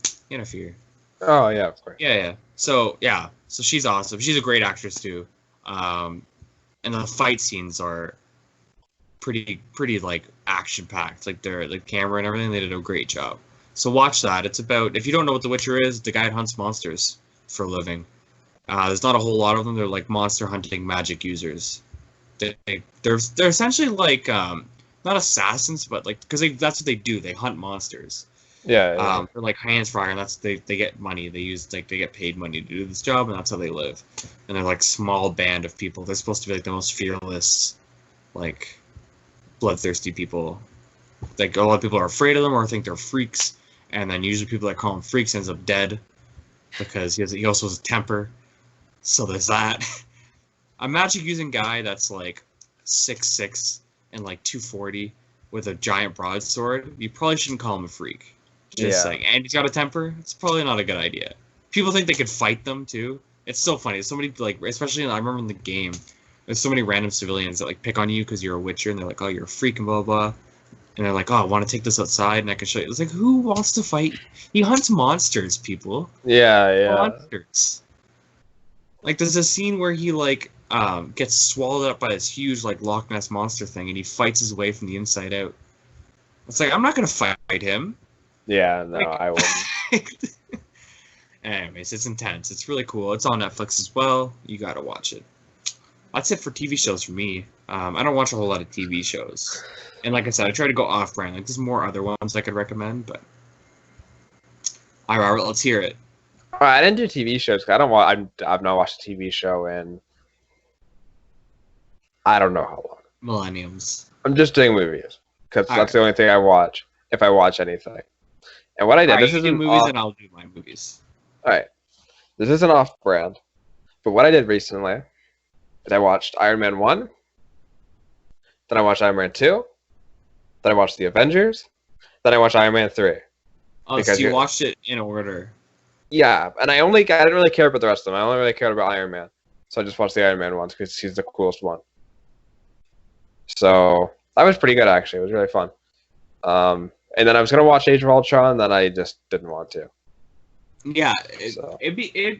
[SPEAKER 2] Oh yeah, of course.
[SPEAKER 1] Yeah. So she's awesome. She's a great actress too. And the fight scenes are pretty like action packed. Like the camera and everything, they did a great job. So watch that. It's about, if you don't know what The Witcher is, the guy hunts monsters for a living. There's not a whole lot of them. They're like monster hunting magic users. They're essentially like not assassins, but like because that's what they do. They hunt monsters.
[SPEAKER 2] Yeah.
[SPEAKER 1] They're like hands fryer, and that's they get money. They get paid money to do this job, and that's how they live. And they're like small band of people. They're supposed to be like the most fearless, like bloodthirsty people. Like a lot of people are afraid of them or think they're freaks, and then usually people that call them freaks ends up dead because he also has a temper. So there's that. A magic using guy that's like 6'6" and like 240 with a giant broadsword, you probably shouldn't call him a freak. Just like, and he's got a temper, it's probably not a good idea. People think they could fight them too. It's so funny. Somebody like, especially I remember in the game, there's so many random civilians that like pick on you because you're a Witcher, and they're like, oh, you're a freak and blah blah. And they're like, oh, I want to take this outside and I can show you. It's like, who wants to fight? He hunts monsters, people.
[SPEAKER 2] Yeah.
[SPEAKER 1] Monsters. Like, there's a scene where he, like, gets swallowed up by this huge, like, Loch Ness monster thing, and he fights his way from the inside out. It's like, I'm not going to fight him.
[SPEAKER 2] Yeah, no, I wouldn't.
[SPEAKER 1] Anyways, it's intense. It's really cool. It's on Netflix as well. You got to watch it. That's it for TV shows for me. I don't watch a whole lot of TV shows. And like I said, I try to go off-brand. Like, there's more other ones I could recommend, but... All right, Robert, let's hear it.
[SPEAKER 2] I didn't do TV shows. I've not watched a TV show in I don't know how long.
[SPEAKER 1] Millenniums.
[SPEAKER 2] I'm just doing movies because that's the only thing I watch if I watch anything. And what I did, this isn't
[SPEAKER 1] movies, and I'll do my movies.
[SPEAKER 2] All right, this isn't off-brand, but what I did recently is I watched Iron Man 1, then I watched Iron Man 2, then I watched The Avengers, then I watched Iron Man 3.
[SPEAKER 1] Oh, so you watched it in order.
[SPEAKER 2] Yeah, and I didn't really care about the rest of them. I only really cared about Iron Man. So I just watched the Iron Man ones because he's the coolest one. So that was pretty good, actually. It was really fun. And then I was going to watch Age of Ultron, and then I just didn't want to.
[SPEAKER 1] Yeah,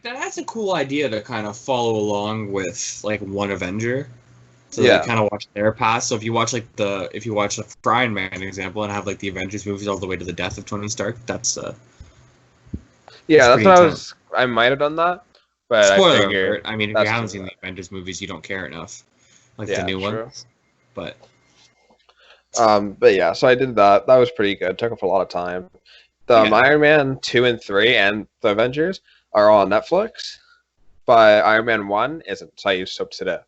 [SPEAKER 1] that's a cool idea to kind of follow along with like one Avenger. So you kind of watch their path. So if you watch the Iron Man example and have like the Avengers movies all the way to the death of Tony Stark, that's
[SPEAKER 2] what I might have done that, But I
[SPEAKER 1] Spoiler
[SPEAKER 2] figured
[SPEAKER 1] alert. I mean, if you
[SPEAKER 2] that's
[SPEAKER 1] haven't
[SPEAKER 2] true.
[SPEAKER 1] seen the Avengers movies, you don't care enough, like the
[SPEAKER 2] Yeah,
[SPEAKER 1] new
[SPEAKER 2] true.
[SPEAKER 1] ones. But
[SPEAKER 2] But yeah, so I did that. That was pretty good. Took up a lot of time. The
[SPEAKER 1] Yeah.
[SPEAKER 2] Iron Man 2 and 3 and the Avengers are all on Netflix, but Iron Man 1 isn't. So I use Soap Today,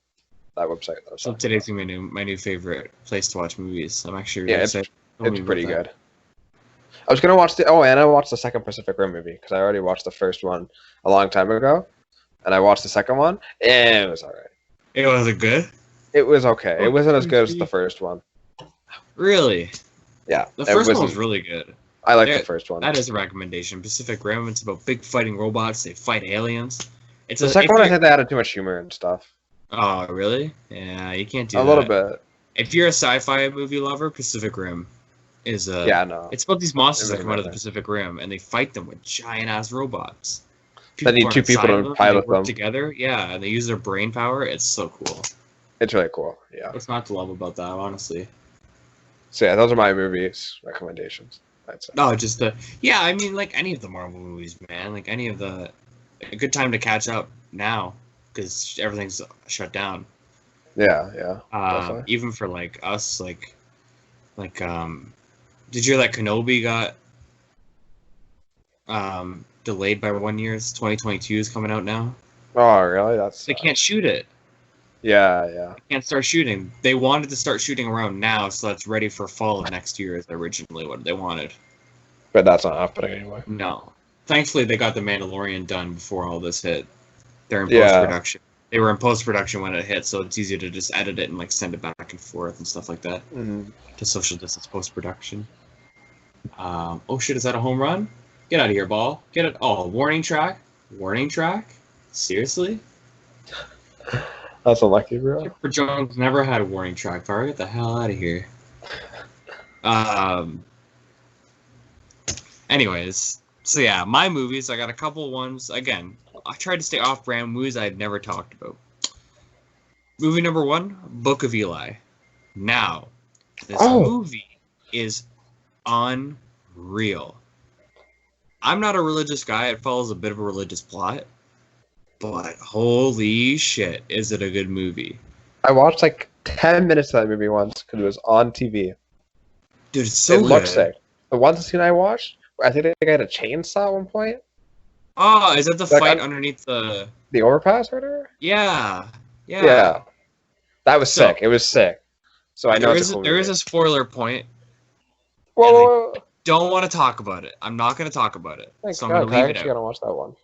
[SPEAKER 2] that website. That I was
[SPEAKER 1] So
[SPEAKER 2] talking
[SPEAKER 1] today's
[SPEAKER 2] about.
[SPEAKER 1] gonna be my new favorite place to watch movies. I'm actually really
[SPEAKER 2] Yeah,
[SPEAKER 1] excited. Tell me
[SPEAKER 2] it's
[SPEAKER 1] about
[SPEAKER 2] pretty
[SPEAKER 1] that.
[SPEAKER 2] good. I was gonna watch and I watched the second Pacific Rim movie because I already watched the first one a long time ago, and I watched the second one, and it was alright.
[SPEAKER 1] It wasn't good.
[SPEAKER 2] It was okay. It
[SPEAKER 1] Oh,
[SPEAKER 2] wasn't as good as the first one.
[SPEAKER 1] Really?
[SPEAKER 2] Yeah,
[SPEAKER 1] The
[SPEAKER 2] it
[SPEAKER 1] first one
[SPEAKER 2] wasn't.
[SPEAKER 1] was really good.
[SPEAKER 2] I like
[SPEAKER 1] There-
[SPEAKER 2] the first one.
[SPEAKER 1] That is a recommendation. Pacific Rim. It's about big fighting robots. They fight aliens. It's
[SPEAKER 2] The
[SPEAKER 1] a,
[SPEAKER 2] second
[SPEAKER 1] if
[SPEAKER 2] one, I
[SPEAKER 1] you're-
[SPEAKER 2] think they added too much humor and stuff.
[SPEAKER 1] Oh, really? Yeah, you can't do
[SPEAKER 2] A
[SPEAKER 1] that.
[SPEAKER 2] little bit.
[SPEAKER 1] If you're a sci-fi movie lover, Pacific Rim is a.
[SPEAKER 2] Yeah, no.
[SPEAKER 1] It's about these monsters
[SPEAKER 2] It
[SPEAKER 1] that
[SPEAKER 2] really
[SPEAKER 1] come out of the
[SPEAKER 2] matters.
[SPEAKER 1] Pacific Rim, and they fight them with giant ass robots.
[SPEAKER 2] They need
[SPEAKER 1] are
[SPEAKER 2] two people
[SPEAKER 1] inside
[SPEAKER 2] to
[SPEAKER 1] of them, and they
[SPEAKER 2] pilot
[SPEAKER 1] work
[SPEAKER 2] them.
[SPEAKER 1] together. Yeah, and they use their brain power. It's so cool.
[SPEAKER 2] It's really cool. Yeah.
[SPEAKER 1] What's not to love about that, honestly?
[SPEAKER 2] So yeah, those are my movies recommendations. I'd say.
[SPEAKER 1] No, just the yeah. I mean, like any of the Marvel movies, man. Like any of the, a good time to catch up now because everything's shut down.
[SPEAKER 2] Yeah, yeah. Definitely.
[SPEAKER 1] Even for like us, did you hear that Kenobi got delayed by 1 year? It's 2022 is coming out now.
[SPEAKER 2] Oh, really? That's.
[SPEAKER 1] They can't shoot it.
[SPEAKER 2] Yeah, yeah.
[SPEAKER 1] They can't start shooting. They wanted to start shooting around now, so that's ready for fall of next year. Is originally what they wanted.
[SPEAKER 2] But that's not happening anyway.
[SPEAKER 1] No. Thankfully, they got The Mandalorian done before all this hit. They're in
[SPEAKER 2] Yeah.
[SPEAKER 1] post-production. They were in post-production when it hit, so it's easier to just edit it and like send it back and forth and stuff like that
[SPEAKER 2] Mm-hmm.
[SPEAKER 1] to social distance post-production. Oh shit, is that a home run? Get out of here, ball. Get it. Oh, warning track? Warning track? Seriously?
[SPEAKER 2] That's unlucky, bro.
[SPEAKER 1] Chipper Jones never had a warning track, Far. Get the hell out of here. Anyways, so yeah, my movies, I got a couple ones. Again, I tried to stay off-brand movies I had never talked about. Movie number 1, Book of Eli. Now, this movie is unreal. I'm not a religious guy. It follows a bit of a religious plot. But holy shit, is it a good movie.
[SPEAKER 2] I watched like 10 minutes of that movie once because it was on TV.
[SPEAKER 1] Dude, it's so
[SPEAKER 2] it
[SPEAKER 1] good.
[SPEAKER 2] looked sick. The one scene I watched, I think they had a chainsaw at one point.
[SPEAKER 1] Oh, is that the
[SPEAKER 2] Like,
[SPEAKER 1] fight underneath the...
[SPEAKER 2] The overpass or whatever?
[SPEAKER 1] Yeah.
[SPEAKER 2] Yeah. That was
[SPEAKER 1] So-
[SPEAKER 2] sick. It was sick. So I know
[SPEAKER 1] There
[SPEAKER 2] it's
[SPEAKER 1] is
[SPEAKER 2] a cool
[SPEAKER 1] there is
[SPEAKER 2] movie.
[SPEAKER 1] a spoiler point.
[SPEAKER 2] Whoa,
[SPEAKER 1] and I-
[SPEAKER 2] whoa, whoa.
[SPEAKER 1] Don't want to talk about it. I'm not going to talk about it.
[SPEAKER 2] Thank
[SPEAKER 1] So I'm
[SPEAKER 2] God,
[SPEAKER 1] going to leave
[SPEAKER 2] I
[SPEAKER 1] it
[SPEAKER 2] actually
[SPEAKER 1] out.
[SPEAKER 2] gotta watch that one.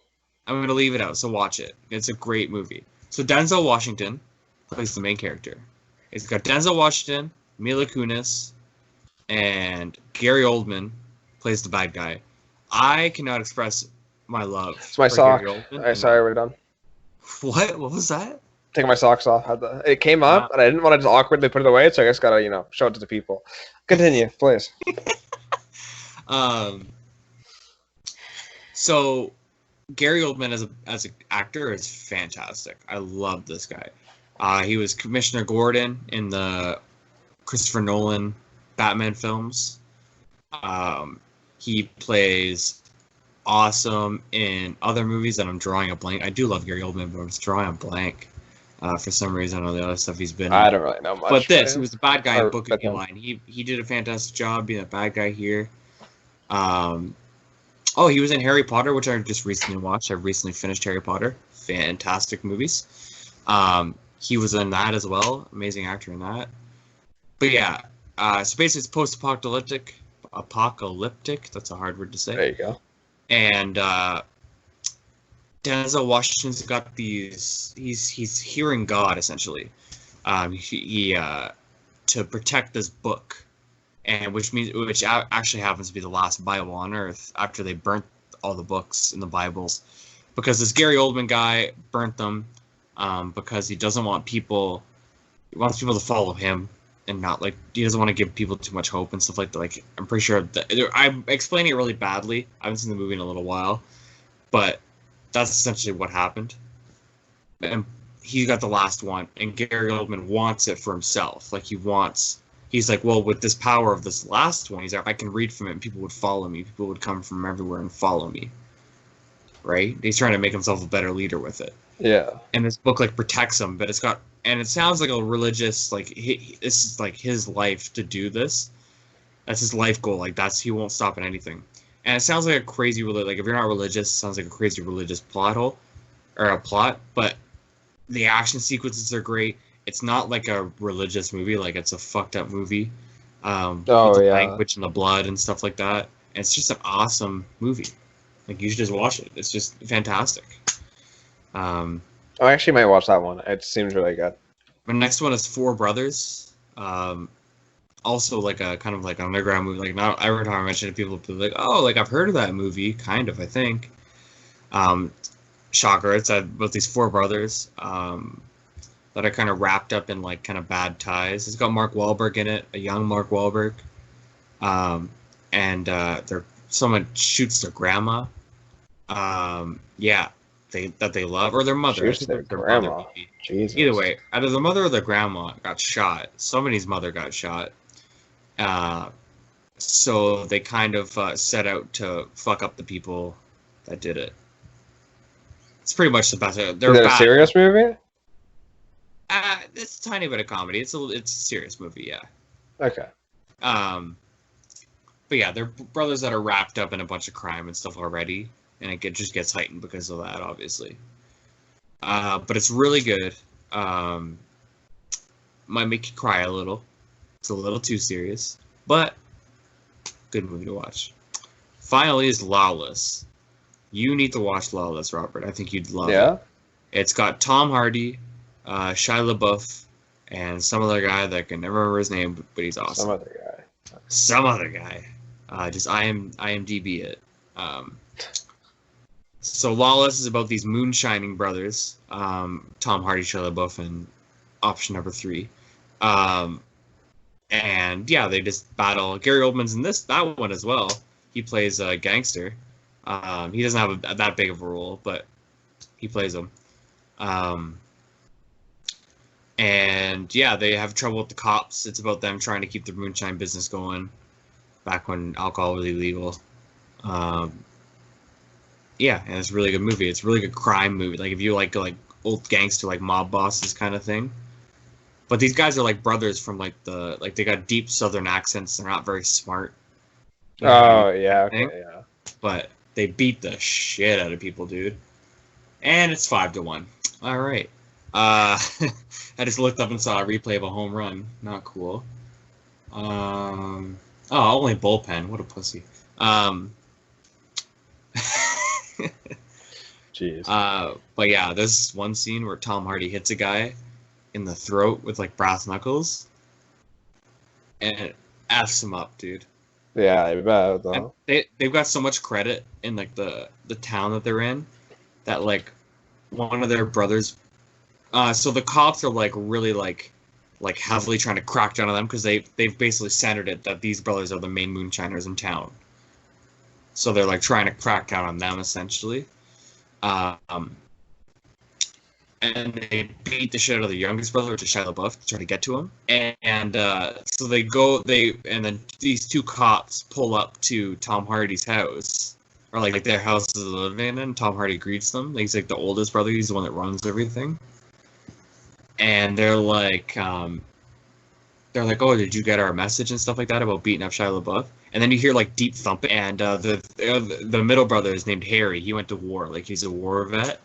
[SPEAKER 1] I'm going to leave it out, so watch it. It's a great movie. So Denzel Washington plays the main character. It's got Denzel Washington, Mila Kunis, and Gary Oldman plays the bad guy. I cannot express my love
[SPEAKER 2] It's my
[SPEAKER 1] for
[SPEAKER 2] sock.
[SPEAKER 1] Gary Oldman.
[SPEAKER 2] Alright, sorry, we're done.
[SPEAKER 1] What? What was that?
[SPEAKER 2] Taking my socks off. It came up, and I didn't want to just awkwardly put it away, so I just gotta, show it to the people. Continue, please.
[SPEAKER 1] So Gary Oldman as an actor is fantastic. I love this guy. He was Commissioner Gordon in the Christopher Nolan Batman films. He plays awesome in other movies that I'm drawing a blank. I do love Gary Oldman, but I'm just drawing a blank for some reason on the other stuff he's been in.
[SPEAKER 2] I don't really know much.
[SPEAKER 1] But this,
[SPEAKER 2] about
[SPEAKER 1] he was the bad guy
[SPEAKER 2] Or
[SPEAKER 1] in Book of
[SPEAKER 2] with him.
[SPEAKER 1] Eli, and he did a fantastic job being a bad guy here. Oh, he was in Harry Potter, which I just recently watched. I recently finished Harry Potter. Fantastic movies. He was in that as well. Amazing actor in that. But yeah, so basically it's post-apocalyptic. Apocalyptic. That's a hard word to say.
[SPEAKER 2] There you go.
[SPEAKER 1] And Denzel Washington's got these. He's hearing God essentially. He to protect this book, and which actually happens to be the last Bible on Earth after they burnt all the books in the Bibles, because this Gary Oldman guy burnt them because he doesn't want people. He wants people to follow him. And not he doesn't want to give people too much hope and stuff like that. Like, I'm pretty sure I'm explaining it really badly. I haven't seen the movie in a little while, but that's essentially what happened. And he got the last one, and Gary Oldman wants it for himself. He's like, well, with this power of this last one, he's like, I can read from it, and people would follow me. People would come from everywhere and follow me. right? He's trying to make himself a better leader with it.
[SPEAKER 2] Yeah.
[SPEAKER 1] And this book like protects him, but it sounds like a religious, like this is like his life to do this. That's his life goal. Like he won't stop at anything. And it sounds like a crazy like if you're not religious, it sounds like a crazy religious plot hole or a plot. But the action sequences are great. It's not like a religious movie, like it's a fucked up movie. With the language and the blood and stuff like that. And it's just an awesome movie. Like you should just watch it. It's just fantastic.
[SPEAKER 2] I actually might watch that one. It seems really good.
[SPEAKER 1] My next one is Four Brothers. Also like a kind of like an underground movie. Like not every time I mention it, people will be like, "Oh, like I've heard of that movie." Kind of, I think. Shocker! It's about these four brothers that are kind of wrapped up in like kind of bad ties. It's got Mark Wahlberg in it, a young Mark Wahlberg, and someone shoots their grandma. They love, or their mother.
[SPEAKER 2] Shoots their grandma.
[SPEAKER 1] Mother,
[SPEAKER 2] Jesus.
[SPEAKER 1] either way, either the mother or the grandma got shot. Somebody's mother got shot. So they kind of set out to fuck up the people that did it. It's pretty much the best. They're
[SPEAKER 2] Is it a serious movie?
[SPEAKER 1] It's a tiny bit of comedy. It's a serious movie, yeah.
[SPEAKER 2] Okay.
[SPEAKER 1] But yeah, they're brothers that are wrapped up in a bunch of crime and stuff already, and it just gets heightened because of that, obviously. But it's really good. Might make you cry a little. It's a little too serious, but good movie to watch. Finally is Lawless. You need to watch Lawless, Robert. I think you'd love it. It's got Tom Hardy, Shia LaBeouf, and some other guy that I can never remember his name, but he's awesome. Some other guy. Just IMDb it. So Lawless is about these moonshining brothers, Tom Hardy, Shia LaBeouf, and option number 3. And yeah, they just battle. Gary Oldman's in that one as well. He plays a gangster. He doesn't have that big of a role, but he plays him. And yeah, they have trouble with the cops. It's about them trying to keep the moonshine business going back when alcohol was illegal. Yeah, and it's a really good movie. It's a really good crime movie. Like if you like old gangster, like mob bosses kind of thing. But these guys are like brothers from they got deep Southern accents. They're not very smart.
[SPEAKER 2] Yeah.
[SPEAKER 1] But they beat the shit out of people, dude. And it's 5-1. All right. I just looked up and saw a replay of a home run. Not cool. Only bullpen. What a pussy.
[SPEAKER 2] Jeez.
[SPEAKER 1] But yeah, there's one scene where Tom Hardy hits a guy in the throat with like brass knuckles, and it F's him up, dude.
[SPEAKER 2] Yeah, I bet though.
[SPEAKER 1] They've got so much credit in like the town that they're in that like one of their brothers. So the cops are like really like heavily trying to crack down on them because they've basically centered it that these brothers are the main moonshiners in town. So they're like trying to crack down on them essentially. And they beat the shit out of the youngest brother, which is Shia LaBeouf, to try to get to him. And so and then these two cops pull up to Tom Hardy's house, or like their house is living in, and Tom Hardy greets them. He's like the oldest brother. He's the one that runs everything. And they're like, "Oh, did you get our message and stuff like that about beating up Shia LaBeouf?" And then you hear like deep thumping, and the middle brother is named Harry. He went to war, like he's a war vet.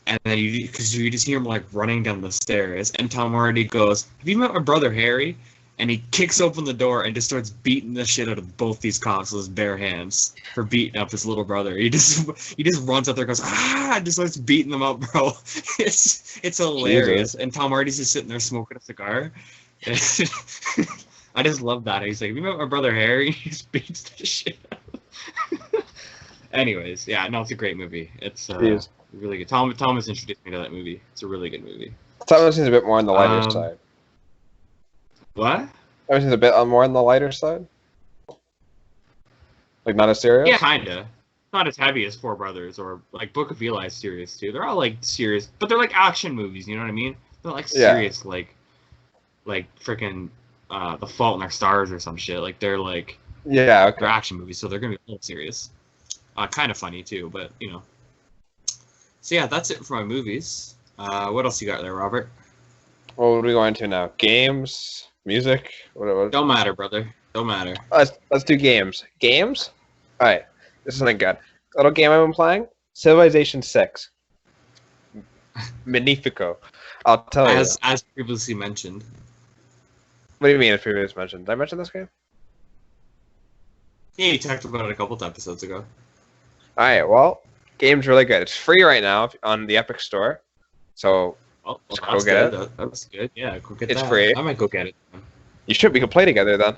[SPEAKER 1] And then you just hear him like running down the stairs, and Tom Hardy goes, "Have you met my brother Harry?" And he kicks open the door and just starts beating the shit out of both these cops with his bare hands for beating up his little brother. He just runs out there, and goes and just starts beating them up, bro. It's hilarious. Jesus. And Tom Hardy's just sitting there smoking a cigar. I just love that. He's like, "Have you met my brother Harry?" He just beats the shit out. Anyways, yeah, no, it's a great movie. It's really good. Thomas introduced me to that movie. It's a really good movie.
[SPEAKER 2] Thomas is a bit more on the lighter side.
[SPEAKER 1] What?
[SPEAKER 2] Thomas is a bit more on the lighter side. Like not as serious.
[SPEAKER 1] Yeah, kinda. Not as heavy as Four Brothers or like Book of Eli is serious too. They're all like serious, but they're like action movies. You know what I mean? They're like serious, like freaking The Fault in Our Stars or some shit. Like they're
[SPEAKER 2] they're
[SPEAKER 1] action movies, so they're gonna be a little serious. Kind of funny too, but you know. So yeah, that's it for my movies. What else you got there, Robert?
[SPEAKER 2] What are we going to now? Games, music. What?
[SPEAKER 1] Don't matter, brother. Don't matter.
[SPEAKER 2] Let's do games. Games. All right. This is something good. A little game I've been playing. Civilization 6. Magnifico. I'll tell you.
[SPEAKER 1] As previously mentioned.
[SPEAKER 2] What do you mean as previously mentioned? Did I mention this game?
[SPEAKER 1] Yeah, you talked about it a couple of episodes ago.
[SPEAKER 2] Alright, well, game's really good. It's free right now on the Epic Store. So
[SPEAKER 1] Oh, well,
[SPEAKER 2] Just
[SPEAKER 1] that's
[SPEAKER 2] go get
[SPEAKER 1] good. That's good. Yeah, go get
[SPEAKER 2] It's
[SPEAKER 1] that.
[SPEAKER 2] free.
[SPEAKER 1] I might go get it.
[SPEAKER 2] we could play together then.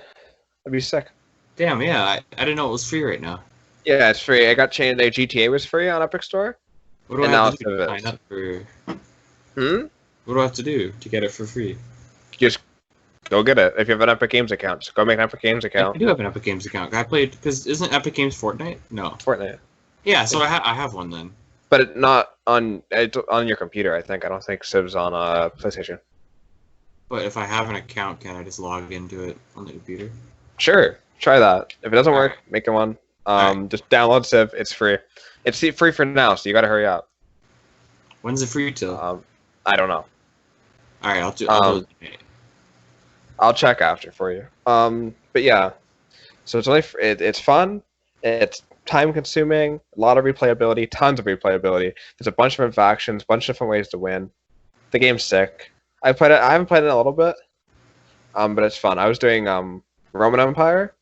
[SPEAKER 2] That'd be sick.
[SPEAKER 1] Damn, yeah, I didn't know it was free right now.
[SPEAKER 2] Yeah, it's free. I got changed. Like, GTA was free on Epic Store.
[SPEAKER 1] What do
[SPEAKER 2] And
[SPEAKER 1] I
[SPEAKER 2] now
[SPEAKER 1] have to
[SPEAKER 2] it's
[SPEAKER 1] do to
[SPEAKER 2] Civ.
[SPEAKER 1] sign up for?
[SPEAKER 2] Hmm?
[SPEAKER 1] What do I have to do to get it for free?
[SPEAKER 2] Just go get it. If you have an Epic Games account, just go make an Epic Games
[SPEAKER 1] I
[SPEAKER 2] account.
[SPEAKER 1] do have an Epic Games account. I played because isn't Epic Games Fortnite? No.
[SPEAKER 2] Fortnite.
[SPEAKER 1] Yeah, so I have one then.
[SPEAKER 2] But not on your computer, I think. I don't think Civ's on PlayStation.
[SPEAKER 1] But if I have an account, can I just log into it on the computer?
[SPEAKER 2] Sure, try that. If it doesn't work,
[SPEAKER 1] Alright.
[SPEAKER 2] make it one.
[SPEAKER 1] Alright.
[SPEAKER 2] Just download Civ. It's free. It's free for now, so you gotta hurry up.
[SPEAKER 1] When's it free till?
[SPEAKER 2] I don't know.
[SPEAKER 1] All right, I'll do it.
[SPEAKER 2] I'll check after for you. But yeah, so it's only it's fun. It's time consuming. A lot of replayability. Tons of replayability. There's a bunch of different factions. Bunch of different ways to win. The game's sick. I haven't played it in a little bit. But it's fun. I was doing Roman Empire,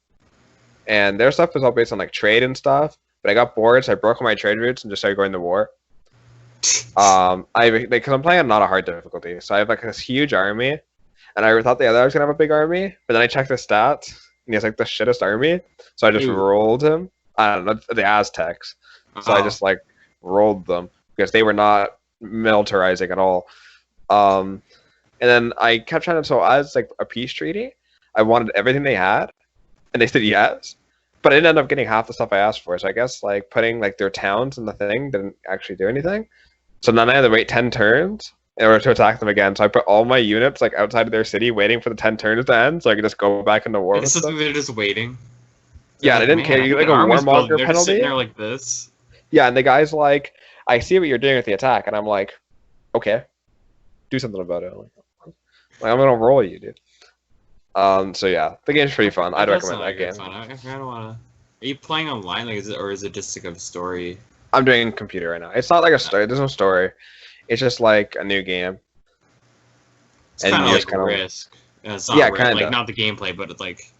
[SPEAKER 2] and their stuff was all based on like trade and stuff. But I got bored, so I broke all my trade routes and just started going to war. Because I'm playing on not a hard difficulty, so I have like this huge army, and I thought the other guy was gonna have a big army, but then I checked the stats, and he has like the shittest army, so I just
[SPEAKER 1] Ooh.
[SPEAKER 2] rolled him. I don't know, the Aztecs, so I just like rolled them because they were not militarizing at all. And then I kept trying to, so as like a peace treaty, I wanted everything they had, and they said yes, but I didn't end up getting half the stuff I asked for. So I guess like putting like their towns in the thing didn't actually do anything. So then I had to wait 10 turns in order to attack them again. So I put all my units like outside of their city, waiting for the 10 turns to end, so I could just go back into war.
[SPEAKER 1] It's
[SPEAKER 2] with
[SPEAKER 1] something
[SPEAKER 2] them.
[SPEAKER 1] they're just waiting.
[SPEAKER 2] Yeah,
[SPEAKER 1] They're
[SPEAKER 2] they didn't care. You get like a warmonger
[SPEAKER 1] They're just sitting
[SPEAKER 2] penalty.
[SPEAKER 1] there like this.
[SPEAKER 2] Yeah, and the guy's like, "I see what you're doing with the attack," and I'm like, "Okay, do something about it." I'm gonna roll you, dude. So yeah, the game's pretty fun. I'd
[SPEAKER 1] That does
[SPEAKER 2] recommend
[SPEAKER 1] sound
[SPEAKER 2] that
[SPEAKER 1] like
[SPEAKER 2] game.
[SPEAKER 1] it's fun. I don't wanna. Are you playing online? Like, is it just like a story?
[SPEAKER 2] I'm doing computer right now. It's not like a story. There's no story. It's just like a new game.
[SPEAKER 1] It's
[SPEAKER 2] And
[SPEAKER 1] kind of
[SPEAKER 2] you
[SPEAKER 1] like
[SPEAKER 2] just kinda-
[SPEAKER 1] Risk. It's not
[SPEAKER 2] Yeah,
[SPEAKER 1] Risk,
[SPEAKER 2] kinda.
[SPEAKER 1] like not the gameplay, but it's like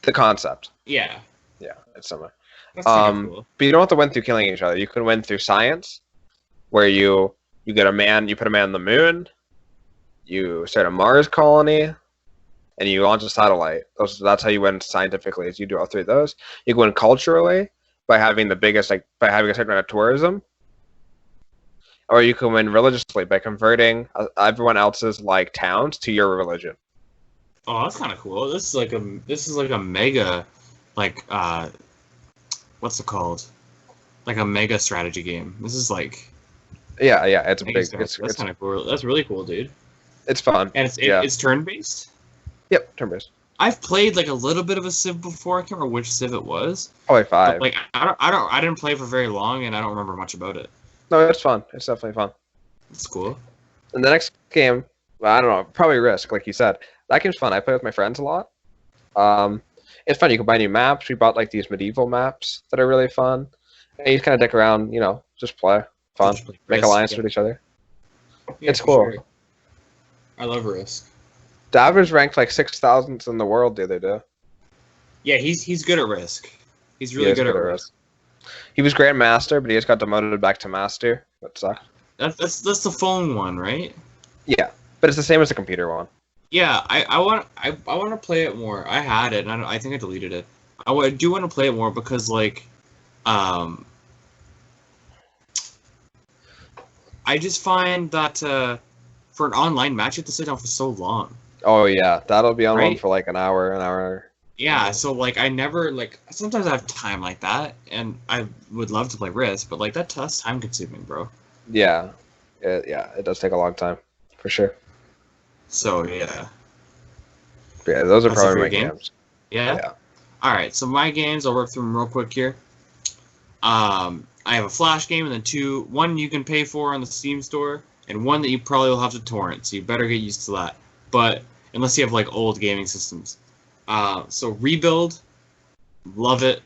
[SPEAKER 2] The concept.
[SPEAKER 1] yeah.
[SPEAKER 2] Yeah, it's similar.
[SPEAKER 1] That's kind of cool.
[SPEAKER 2] But you don't have to win through killing each other. You can win through science, where you get a man, you put a man on the moon, you start a Mars colony, and you launch a satellite. That's how you win scientifically. Is you do all three of those. You can win culturally by having the biggest, like by having a certain amount of tourism, or you can win religiously by converting everyone else's like towns to your religion.
[SPEAKER 1] Oh, that's kind of cool. This is like a mega, like what's it called? Like a mega strategy game. This is like
[SPEAKER 2] Yeah, it's a
[SPEAKER 1] mega
[SPEAKER 2] big.
[SPEAKER 1] strategy. That's
[SPEAKER 2] It's
[SPEAKER 1] kind of cool. That's really cool, dude.
[SPEAKER 2] it's fun.
[SPEAKER 1] And
[SPEAKER 2] Yeah.
[SPEAKER 1] it's turn based.
[SPEAKER 2] Yep, turn based.
[SPEAKER 1] I've played like a little bit of a Civ before. I can't remember which Civ it was.
[SPEAKER 2] Probably
[SPEAKER 1] But,
[SPEAKER 2] 5.
[SPEAKER 1] like I didn't play for very long, and I don't remember much about it.
[SPEAKER 2] No, it's fun. It's definitely fun.
[SPEAKER 1] It's cool.
[SPEAKER 2] And the next game, well, I don't know, probably Risk, like you said. That game's fun. I play with my friends a lot. It's fun. You can buy new maps. We bought like these medieval maps that are really fun. And you just kind of dick around, just play. Fun.
[SPEAKER 1] Just play
[SPEAKER 2] Make
[SPEAKER 1] Risk,
[SPEAKER 2] alliance
[SPEAKER 1] yeah.
[SPEAKER 2] with each other.
[SPEAKER 1] Yeah,
[SPEAKER 2] It's
[SPEAKER 1] for
[SPEAKER 2] cool.
[SPEAKER 1] sure. I love Risk.
[SPEAKER 2] Davers ranked like 6,000th in the world the other day.
[SPEAKER 1] Yeah, he's good at Risk. He's
[SPEAKER 2] He
[SPEAKER 1] really
[SPEAKER 2] is
[SPEAKER 1] good at
[SPEAKER 2] good at
[SPEAKER 1] Risk.
[SPEAKER 2] He was Grandmaster, but he just got demoted back to Master. That sucked.
[SPEAKER 1] That's the phone one, right?
[SPEAKER 2] Yeah, but it's the same as the computer one.
[SPEAKER 1] Yeah, I want to play it more. I had it, and I think I deleted it. I do want to play it more because like, I just find that for an online match, you have to sit down for so long.
[SPEAKER 2] Oh yeah, that'll be on one
[SPEAKER 1] Right?
[SPEAKER 2] for like an hour.
[SPEAKER 1] Yeah, so like I never like sometimes I have time like that, and I would love to play Risk, but like that's time consuming, bro.
[SPEAKER 2] Yeah, it does take a long time, for sure.
[SPEAKER 1] So yeah.
[SPEAKER 2] But yeah, those are
[SPEAKER 1] That's it
[SPEAKER 2] probably
[SPEAKER 1] for
[SPEAKER 2] my
[SPEAKER 1] your game?
[SPEAKER 2] games.
[SPEAKER 1] Yeah.
[SPEAKER 2] Yeah.
[SPEAKER 1] All right. So my games, I'll work through them real quick here. I have a Flash game, and then one you can pay for on the Steam store, and one that you probably will have to torrent. So you better get used to that. But unless you have like old gaming systems, so Rebuild, love it.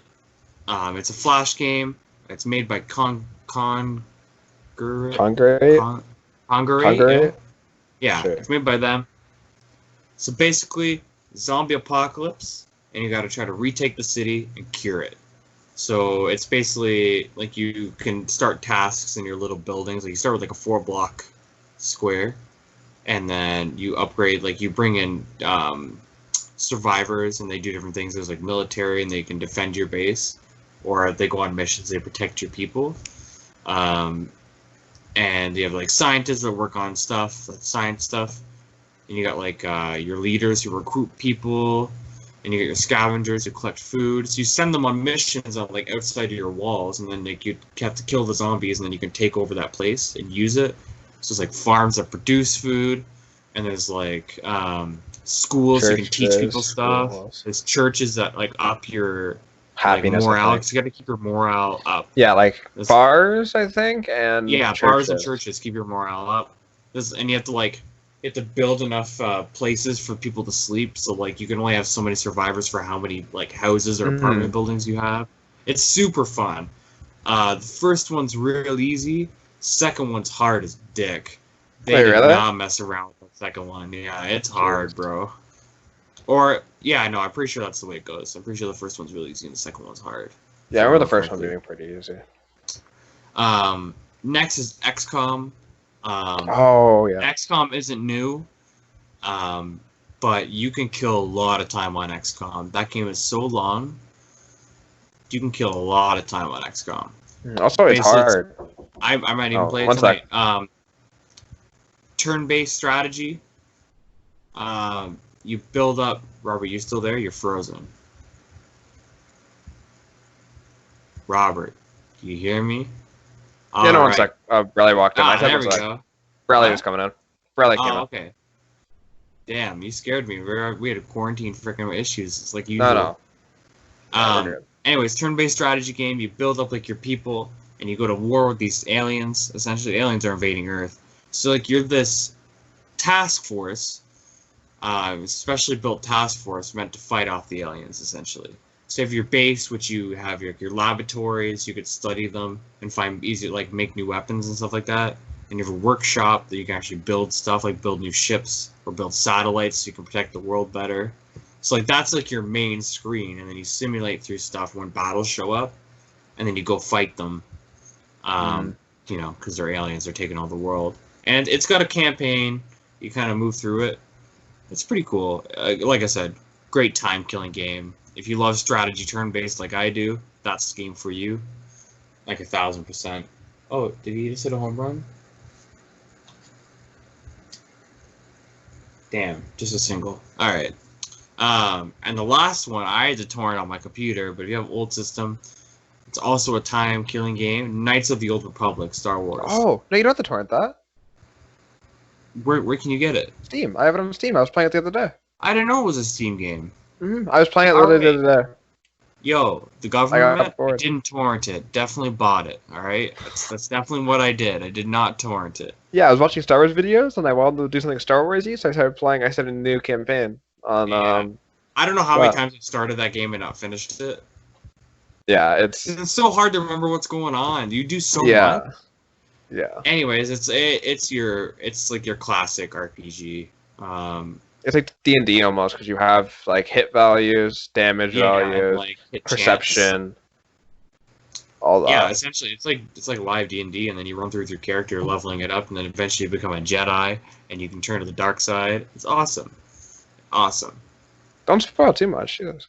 [SPEAKER 1] It's a Flash game. It's made by Kongregate. Yeah,
[SPEAKER 2] Sure.
[SPEAKER 1] it's made by them. So basically, zombie apocalypse, and you got to try to retake the city and cure it. So it's basically like you can start tasks in your little buildings. Like you start with like a 4-block square, and then you upgrade. Like you bring in survivors, and they do different things. There's like military, and they can defend your base, or if they go on missions, they protect your people. And you have like scientists that work on stuff, like science stuff, and you got like your leaders who recruit people, and you get your scavengers who collect food. So you send them on missions on like outside of your walls, and then like you have to kill the zombies, and then you can take over that place and use it. So there's like farms that produce food, and there's like schools so you can teach people stuff.
[SPEAKER 2] Schools.
[SPEAKER 1] There's churches that like up your
[SPEAKER 2] Happiness,
[SPEAKER 1] like, morale.
[SPEAKER 2] I
[SPEAKER 1] Because you got to keep your morale up.
[SPEAKER 2] Yeah, like
[SPEAKER 1] This-
[SPEAKER 2] bars, I think, and
[SPEAKER 1] Yeah,
[SPEAKER 2] churches.
[SPEAKER 1] bars and churches keep your morale up. And you have to build enough places for people to sleep. So like you can only have so many survivors for how many like houses or apartment buildings you have. It's super fun. The first one's real easy. Second one's hard as dick. They
[SPEAKER 2] Wait,
[SPEAKER 1] did
[SPEAKER 2] really?
[SPEAKER 1] not mess around with the second one. Yeah, it's hard, bro. Or yeah, no, I'm pretty sure that's the way it goes. I'm pretty sure the first one's really easy and the second one's hard.
[SPEAKER 2] Yeah, I remember the first one being pretty easy.
[SPEAKER 1] Next is XCOM.
[SPEAKER 2] Oh yeah.
[SPEAKER 1] XCOM isn't new, but you can kill a lot of time on XCOM. That game is so long. You can kill a lot of time on XCOM.
[SPEAKER 2] Also, it's
[SPEAKER 1] Basically,
[SPEAKER 2] hard.
[SPEAKER 1] I might even play it
[SPEAKER 2] one
[SPEAKER 1] tonight.
[SPEAKER 2] sec.
[SPEAKER 1] Turn-based strategy. You build up. Robert, you still there? You're frozen. Robert, do you hear me?
[SPEAKER 2] Yeah, no,
[SPEAKER 1] All
[SPEAKER 2] one
[SPEAKER 1] right.
[SPEAKER 2] sec. Bradley walked in. I said
[SPEAKER 1] There
[SPEAKER 2] one
[SPEAKER 1] we
[SPEAKER 2] sec.
[SPEAKER 1] go.
[SPEAKER 2] Bradley
[SPEAKER 1] Huh?
[SPEAKER 2] was coming in. Bradley came
[SPEAKER 1] Oh,
[SPEAKER 2] in.
[SPEAKER 1] okay. Damn, you scared me. We had a quarantine freaking issues. It's like usual.
[SPEAKER 2] No. Yeah, we're good.
[SPEAKER 1] Anyways, turn-based strategy game. You build up like your people, and you go to war with these aliens. Essentially, aliens are invading Earth. So like you're this task force, specially built task force meant to fight off the aliens. Essentially, so you have your base, which you have your laboratories. You could study them and find easy like make new weapons and stuff like that. And you have a workshop that you can actually build stuff like build new ships or build satellites so you can protect the world better. So like that's like your main screen, and then you simulate through stuff when battles show up, and then you go fight them. You know, because they're aliens, they're taking all the world, and it's got a campaign. You kind of move through it. It's pretty cool. Like I said, great time-killing game. If you love strategy turn-based like I do, that's the game for you. Like 1000%. Oh, did he just hit a home run? Damn, just a single. All right. And the last one, I had to torrent on my computer, but if you have an old system, it's also a time-killing game. Knights of the Old Republic, Star Wars.
[SPEAKER 2] Oh no, you don't have to torrent that.
[SPEAKER 1] Where can you get it?
[SPEAKER 2] Steam. I have it on Steam. I was playing it the other day.
[SPEAKER 1] I didn't know it was a Steam game.
[SPEAKER 2] I was playing it literally the other day.
[SPEAKER 1] Yo, the
[SPEAKER 2] I got
[SPEAKER 1] government
[SPEAKER 2] bored.
[SPEAKER 1] didn't torrent it. Definitely bought it. All right, that's definitely what I did. I did not torrent it.
[SPEAKER 2] Yeah, I was watching Star Wars videos and I wanted to do something Star Warsy, so I started playing. I started a new campaign on.
[SPEAKER 1] Yeah. I don't know how many
[SPEAKER 2] Wow.
[SPEAKER 1] times I started that game and not finished it.
[SPEAKER 2] Yeah, it's
[SPEAKER 1] It's so hard to remember what's going on. You do so
[SPEAKER 2] yeah,
[SPEAKER 1] much.
[SPEAKER 2] yeah.
[SPEAKER 1] Anyways, it's like your classic RPG.
[SPEAKER 2] It's like D&D almost because you have like hit values, damage values,
[SPEAKER 1] like hit
[SPEAKER 2] perception, all that.
[SPEAKER 1] Yeah, essentially, it's like live D&D, and then you run through with your character, leveling it up, and then eventually you become a Jedi, and you can turn to the dark side. It's awesome, awesome.
[SPEAKER 2] Don't spoil too much. Jesus.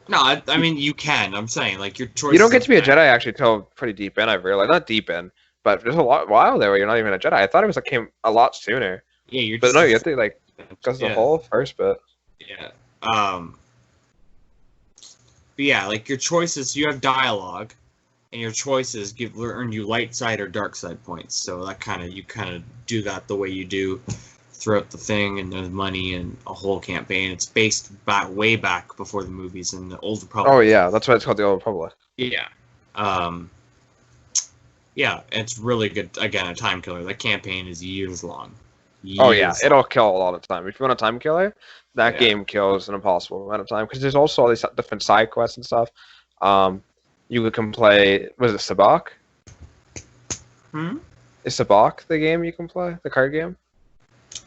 [SPEAKER 1] No, I mean you can. I'm saying like your choice.
[SPEAKER 2] You don't get to be a Jedi actually till pretty deep in. I've realized, not deep in, but there's a while there where you're not even a Jedi. I thought it was like came a lot sooner,
[SPEAKER 1] Yeah, you're.
[SPEAKER 2] but
[SPEAKER 1] Just,
[SPEAKER 2] no, you have to like because the
[SPEAKER 1] yeah.
[SPEAKER 2] whole first bit.
[SPEAKER 1] Yeah. But yeah, like your choices, you have dialogue, and your choices earn you light side or dark side points. So that you kind of do that the way you do throughout the thing, and there's money and a whole campaign. It's based way back before the movies in the Old Republic.
[SPEAKER 2] Oh yeah, that's why it's called the Old Republic.
[SPEAKER 1] Yeah. Um, yeah, it's really good. Again, a time killer. The campaign is years long.
[SPEAKER 2] Oh yeah,
[SPEAKER 1] Years
[SPEAKER 2] it'll kill a lot of time. If you want a time killer, that
[SPEAKER 1] Yeah.
[SPEAKER 2] game kills an impossible amount of time because there's also all these different side quests and stuff. You can play. Was it Sabak?
[SPEAKER 1] Hmm?
[SPEAKER 2] Is Sabak the game you can play? The card game?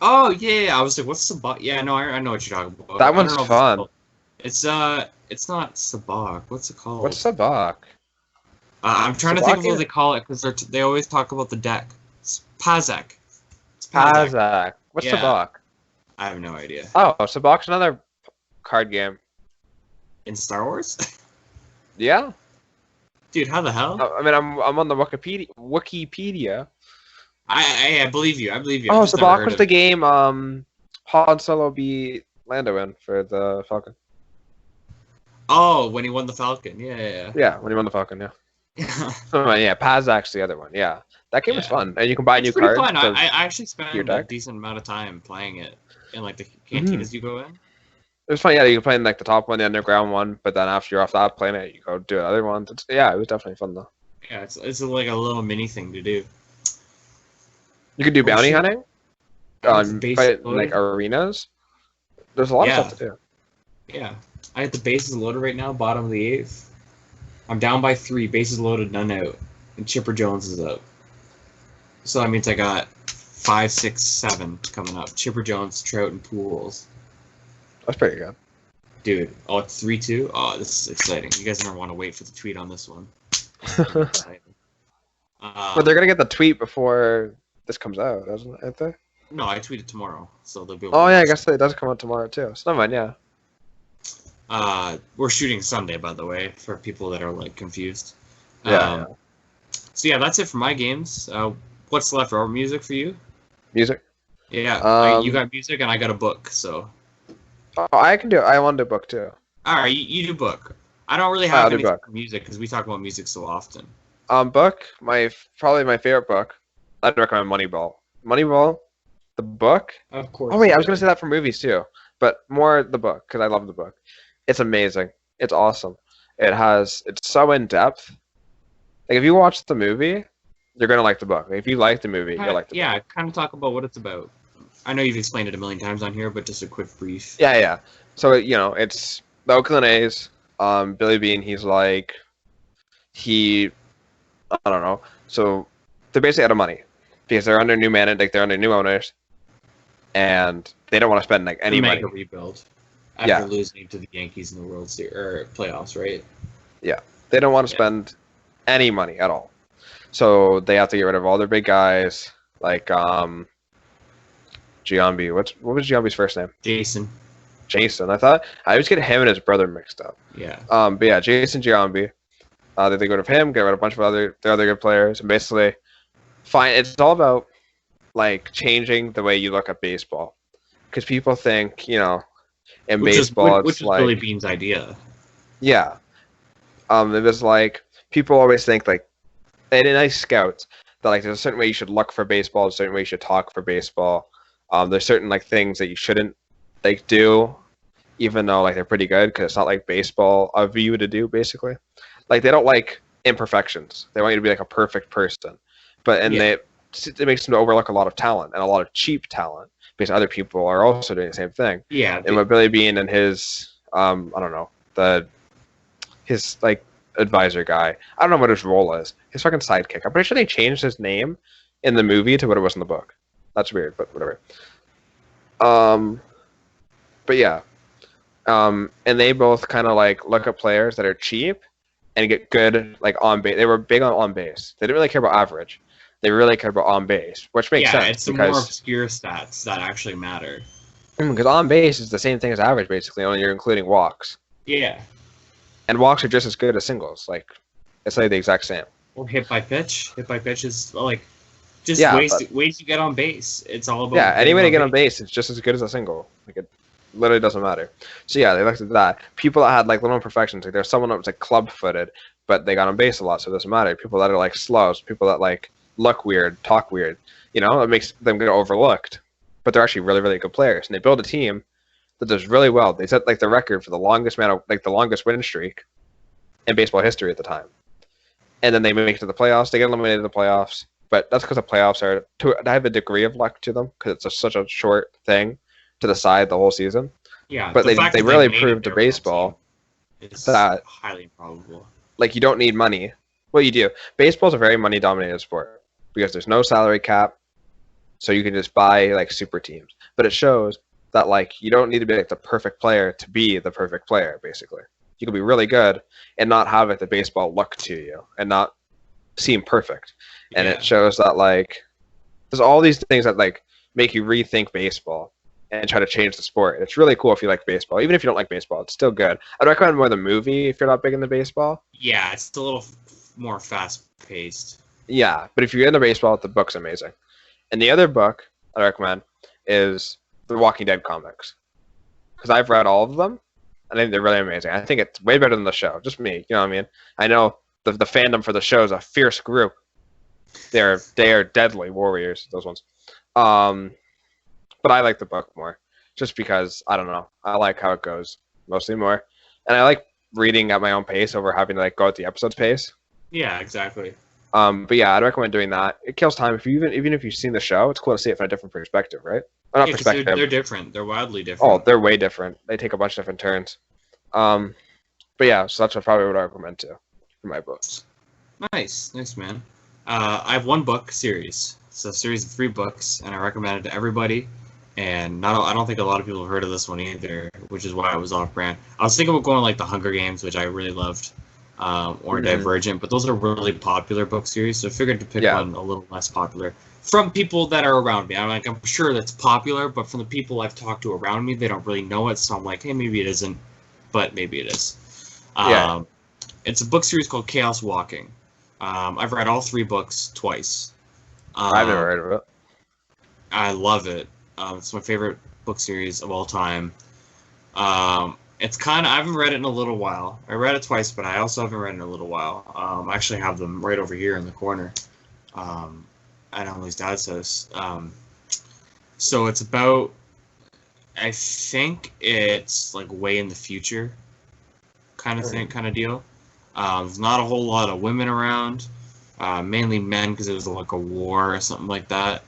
[SPEAKER 1] Oh yeah, I was like, what's Sabak? Yeah, no, I know what you're talking about.
[SPEAKER 2] That
[SPEAKER 1] I don't
[SPEAKER 2] one's
[SPEAKER 1] know if
[SPEAKER 2] fun.
[SPEAKER 1] it's not Sabak. What's it called?
[SPEAKER 2] What's Sabak?
[SPEAKER 1] I'm trying to think of
[SPEAKER 2] Sabak
[SPEAKER 1] what they call it because they always talk about the deck. It's Pazak. It's
[SPEAKER 2] Pazak. What's
[SPEAKER 1] Yeah.
[SPEAKER 2] Sabak?
[SPEAKER 1] I have no idea.
[SPEAKER 2] Oh, Sabak's another card game.
[SPEAKER 1] In Star Wars?
[SPEAKER 2] Yeah.
[SPEAKER 1] Dude, how the hell?
[SPEAKER 2] I mean, I'm on the Wikipedia.
[SPEAKER 1] I believe you. I believe you.
[SPEAKER 2] Oh,
[SPEAKER 1] I've just never
[SPEAKER 2] Sabak
[SPEAKER 1] heard
[SPEAKER 2] was
[SPEAKER 1] of
[SPEAKER 2] the
[SPEAKER 1] it.
[SPEAKER 2] game Han Solo beat Lando in for the Falcon.
[SPEAKER 1] Oh, when he won the Falcon. Yeah.
[SPEAKER 2] Yeah, when he won the Falcon, yeah.
[SPEAKER 1] Yeah.
[SPEAKER 2] Oh, yeah, Pazak's the other one. Yeah, that game was
[SPEAKER 1] Yeah.
[SPEAKER 2] fun, and you can buy
[SPEAKER 1] It's
[SPEAKER 2] new
[SPEAKER 1] pretty
[SPEAKER 2] cards.
[SPEAKER 1] fun.
[SPEAKER 2] to-
[SPEAKER 1] I actually spent
[SPEAKER 2] your
[SPEAKER 1] a
[SPEAKER 2] deck.
[SPEAKER 1] decent amount of time playing it in like the
[SPEAKER 2] Mm-hmm.
[SPEAKER 1] cantinas you go in.
[SPEAKER 2] It was fun. Yeah, you can play in like the top one, the underground one, but then after you're off that planet, you go do other ones. Yeah, it was definitely fun though.
[SPEAKER 1] Yeah, it's like a little mini thing to do.
[SPEAKER 2] You could do
[SPEAKER 1] Oh,
[SPEAKER 2] bounty
[SPEAKER 1] shit.
[SPEAKER 2] hunting
[SPEAKER 1] It's
[SPEAKER 2] on
[SPEAKER 1] base
[SPEAKER 2] like
[SPEAKER 1] loaded.
[SPEAKER 2] arenas. There's a lot
[SPEAKER 1] Yeah.
[SPEAKER 2] of stuff to do.
[SPEAKER 1] Yeah, I have the bases loaded right now, bottom of the 8th. I'm down by 3, bases loaded, none out, and Chipper Jones is up. So that means I got 5, 6, 7 coming up. Chipper Jones, Trout, and Pools.
[SPEAKER 2] That's pretty good.
[SPEAKER 1] Dude, oh, it's 3-2? Oh, this is exciting. You guys never want to wait for the tweet on this one. Exciting.
[SPEAKER 2] But they're gonna get the tweet before this comes out, doesn't it? They?
[SPEAKER 1] No, I tweet it tomorrow, so they'll be able
[SPEAKER 2] Oh
[SPEAKER 1] to
[SPEAKER 2] yeah, I
[SPEAKER 1] watch
[SPEAKER 2] guess it does come out tomorrow too. So never mind. Yeah.
[SPEAKER 1] We're shooting Sunday, by the way, for people that are like confused.
[SPEAKER 2] Yeah.
[SPEAKER 1] So yeah, that's it for my games. What's left? Or music for you?
[SPEAKER 2] Music.
[SPEAKER 1] Yeah, you got music and I got a book. So
[SPEAKER 2] Oh, I can do. I want to book too.
[SPEAKER 1] all right, you do book. I don't really
[SPEAKER 2] I'll
[SPEAKER 1] have
[SPEAKER 2] do
[SPEAKER 1] anything
[SPEAKER 2] book.
[SPEAKER 1] for music because we talk about music so often.
[SPEAKER 2] Book. Probably my favorite book. I'd recommend Moneyball. Moneyball, the book.
[SPEAKER 1] Of course.
[SPEAKER 2] Oh wait, I was gonna say that for movies too, but more the book because I love the book. It's amazing. It's awesome. It's so in depth. Like if you watch the movie, you're gonna like the book. If you like the movie, you'll like the book.
[SPEAKER 1] Yeah, kind of talk about what it's about. I know you've explained it a million times on here, but just a quick brief.
[SPEAKER 2] Yeah. So it's the Oakland A's. Billy Bean. He's like, I don't know. So they're basically out of money because they're under new management. Like they're under new owners, and they don't want to spend like any money.
[SPEAKER 1] Mega rebuild after
[SPEAKER 2] Yeah.
[SPEAKER 1] losing to the Yankees in the World Series or playoffs, right?
[SPEAKER 2] They don't want to
[SPEAKER 1] Yeah.
[SPEAKER 2] spend any money at all. So they have to get rid of all their big guys, like Giambi. What was Giambi's first name?
[SPEAKER 1] Jason.
[SPEAKER 2] Jason. I always get him and his brother mixed up.
[SPEAKER 1] Yeah.
[SPEAKER 2] But yeah, Jason Giambi. They get rid of him, get rid of a bunch of other good players, and basically it's all about like changing the way you look at baseball. Because people think, in baseball
[SPEAKER 1] which
[SPEAKER 2] it's
[SPEAKER 1] is
[SPEAKER 2] like
[SPEAKER 1] Billy Bean's idea.
[SPEAKER 2] yeah. It was like people always think like and nice scouts that like there's a certain way you should look for baseball, a certain way you should talk for baseball. There's certain like things that you shouldn't like do, even though like they're pretty good because it's not like baseball of you to do basically. Like they don't like imperfections. They want you to be like a perfect person, it makes them overlook a lot of talent and a lot of cheap talent because other people are also doing the same thing.
[SPEAKER 1] Yeah.
[SPEAKER 2] And with Billy Bean and his I don't know his like advisor guy. I don't know what his role is. His fucking sidekick. I'm pretty sure they changed his name in the movie to what it was in the book. That's weird, but whatever. But yeah. And they both kind of like look at players that are cheap and get good like on base. They were big on base. They didn't really care about average. They really cared about on base, which makes sense.
[SPEAKER 1] It's the more obscure stats that actually matter.
[SPEAKER 2] Because on base is the same thing as average basically, only you're including walks.
[SPEAKER 1] Yeah.
[SPEAKER 2] And walks are just as good as singles. Like it's like the exact same.
[SPEAKER 1] Or hit by pitch. Hit by pitch is like just
[SPEAKER 2] Yeah,
[SPEAKER 1] ways to get on base. It's all about
[SPEAKER 2] Yeah, any way to get on
[SPEAKER 1] base.
[SPEAKER 2] base, it's just as good as a single. Like it literally doesn't matter. So yeah, they looked at that. People that had like little imperfections, like there's someone that was like club-footed, but they got on base a lot, so it doesn't matter. People that are like slow, people that like look weird, talk weird, it makes them get overlooked. But they're actually really, really good players, and they build a team that does really well. They set like the record for the longest win streak in baseball history at the time. and then they make it to the playoffs. They get eliminated in the playoffs, but that's because the playoffs are to have a degree of luck to them because it's such a short thing to decide the whole season.
[SPEAKER 1] Yeah,
[SPEAKER 2] But
[SPEAKER 1] the fact
[SPEAKER 2] they
[SPEAKER 1] that
[SPEAKER 2] really
[SPEAKER 1] made it
[SPEAKER 2] proved to
[SPEAKER 1] there with that
[SPEAKER 2] baseball
[SPEAKER 1] team is
[SPEAKER 2] that
[SPEAKER 1] highly improbable.
[SPEAKER 2] like you don't need money. Well, you do. Baseball's a very money dominated sport because there's no salary cap, so you can just buy like super teams. But it shows that like you don't need to be like the perfect player to be the perfect player. Basically, you can be really good and not have like the baseball look to you and not seem perfect. And
[SPEAKER 1] Yeah.
[SPEAKER 2] it shows that like there's all these things that like make you rethink baseball and try to change the sport. It's really cool if you like baseball. Even if you don't like baseball, it's still good. I'd recommend more the movie if you're not big into baseball.
[SPEAKER 1] Yeah, it's a little more fast-paced.
[SPEAKER 2] Yeah, but if you're into baseball, the book's amazing. And the other book I'd recommend is the Walking Dead comics. Because I've read all of them, and I think they're really amazing. I think it's way better than the show. Just me, you know what I mean? I know the fandom for the show is a fierce group. They are deadly warriors, those ones. But I like the book more, just because I don't know. I like how it goes mostly more, and I like reading at my own pace over having to like go at the episode's pace.
[SPEAKER 1] Yeah, exactly.
[SPEAKER 2] But yeah, I'd recommend doing that. It kills time if you even if you've seen the show. It's cool to see it from a different perspective, right? Or not
[SPEAKER 1] Yeah, 'cause
[SPEAKER 2] perspective.
[SPEAKER 1] they're different. They're wildly different.
[SPEAKER 2] Oh, they're way different. They take a bunch of different turns. But yeah, so that's probably what I recommend too for my books.
[SPEAKER 1] Nice, man. I have one book series. It's a series of 3 books, and I recommend it to everybody. And I don't think a lot of people have heard of this one either, which is why it was off-brand. I was thinking about going like the Hunger Games, which I really loved, or Divergent, but those are really popular book series, so I figured to pick one a little less popular from people that are around me. I'm sure that's popular, but from the people I've talked to around me, they don't really know it, so I'm like, hey, maybe it isn't, but maybe it is. It's a book series called Chaos Walking. I've read all 3 books twice.
[SPEAKER 2] I've never heard of it.
[SPEAKER 1] I love it. It's my favorite book series of all time. It's kind of, I haven't read it in a little while. I read it twice, but I also haven't read it in a little while. I actually have them right over here in the corner at Emily's dad's house. So it's about, I think it's like way in the future kind of thing, kind of deal. There's not a whole lot of women around, mainly men because it was like a war or something like that.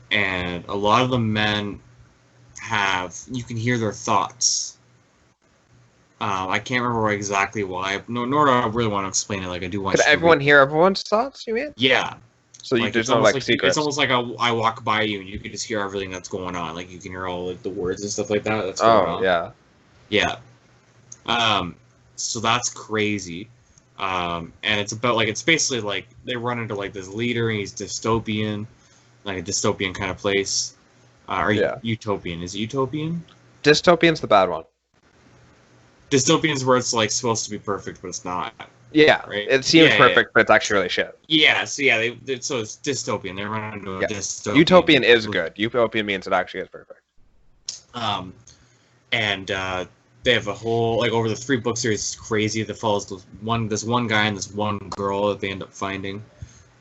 [SPEAKER 1] And a lot of the men you can hear their thoughts. I can't remember exactly why. Nor do I really want to explain it like I do want.
[SPEAKER 2] Could everyone hear everyone's thoughts, you mean?
[SPEAKER 1] Yeah.
[SPEAKER 2] So you just know like secrets.
[SPEAKER 1] It's almost like I walk by you and you can just hear everything that's going on. Like you can hear all like the words and stuff like that. That's going on.
[SPEAKER 2] Yeah.
[SPEAKER 1] Yeah. So that's crazy. And it's about like, it's basically like they run into like this leader and he's dystopian, like a dystopian kind of place. Or utopian. Is it utopian?
[SPEAKER 2] Dystopian's the bad one.
[SPEAKER 1] Dystopian's where it's like supposed to be perfect, but it's not.
[SPEAKER 2] Yeah,
[SPEAKER 1] right?
[SPEAKER 2] It seems perfect, but it's actually really shit.
[SPEAKER 1] Yeah, so so it's dystopian. They run into a dystopian.
[SPEAKER 2] Utopian is good. Utopian means it actually is perfect.
[SPEAKER 1] And they have a whole, like, over the 3 book series, it's crazy. That follows this one guy and this one girl that they end up finding.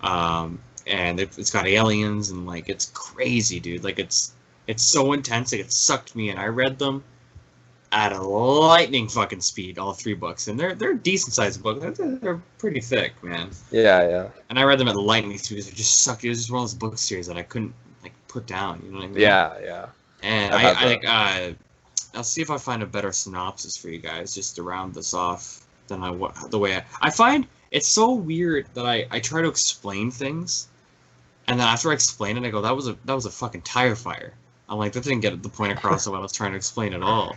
[SPEAKER 1] And it's got aliens and like it's crazy, dude. Like it's so intense. Like it sucked me in. I read them at a lightning fucking speed, all 3 books, and they're decent sized books. They're pretty thick, man.
[SPEAKER 2] Yeah.
[SPEAKER 1] And I read them at lightning speed because they just sucked. It was just one of those book series that I couldn't like put down. You know what I mean?
[SPEAKER 2] Yeah.
[SPEAKER 1] And I I'll see if I find a better synopsis for you guys just to round this off than the way I find it's so weird that I try to explain things. And then after I explain it, I go, that was a fucking tire fire. I'm like, that didn't get the point across of what I was trying to explain at all.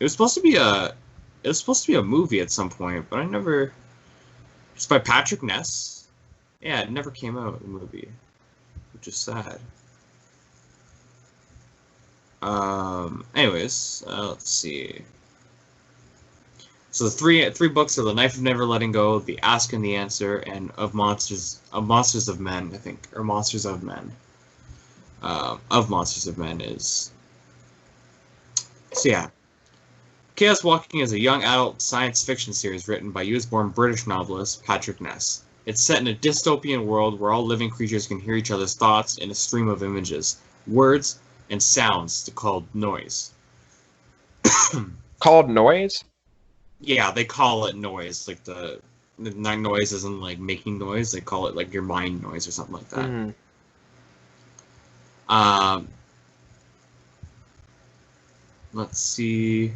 [SPEAKER 1] It was supposed to be a movie at some point, but I never. It's by Patrick Ness. Yeah, it never came out, the movie, which is sad. Anyways, let's see. So the three books are The Knife of Never Letting Go, The Ask and the Answer, and Monsters of Men, I think, or Monsters of Men. Of Monsters of Men is. So yeah. Chaos Walking is a young adult science fiction series written by US-born British novelist Patrick Ness. It's set in a dystopian world where all living creatures can hear each other's thoughts in a stream of images, words, and sounds called noise.
[SPEAKER 2] Called noise?
[SPEAKER 1] Yeah, they call it noise. Like the not noise isn't like making noise. They call it like your mind noise or something like that.
[SPEAKER 2] Mm-hmm.
[SPEAKER 1] Um, let's see.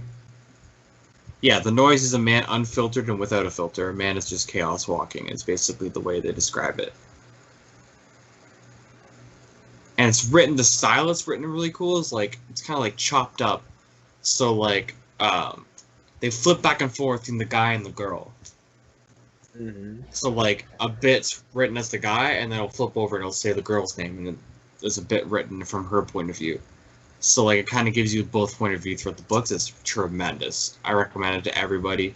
[SPEAKER 1] Yeah, the noise is a man unfiltered and without a filter. A man is just chaos walking. It's basically the way they describe it. And it's written, the style it's written really cool is like, it's kind of like chopped up. So like, they flip back and forth between the guy and the girl.
[SPEAKER 2] Mm-hmm.
[SPEAKER 1] So like a bit's written as the guy, and then it'll flip over and it'll say the girl's name, and then there's a bit written from her point of view. So like it kind of gives you both point of view throughout the books. It's tremendous. I recommend it to everybody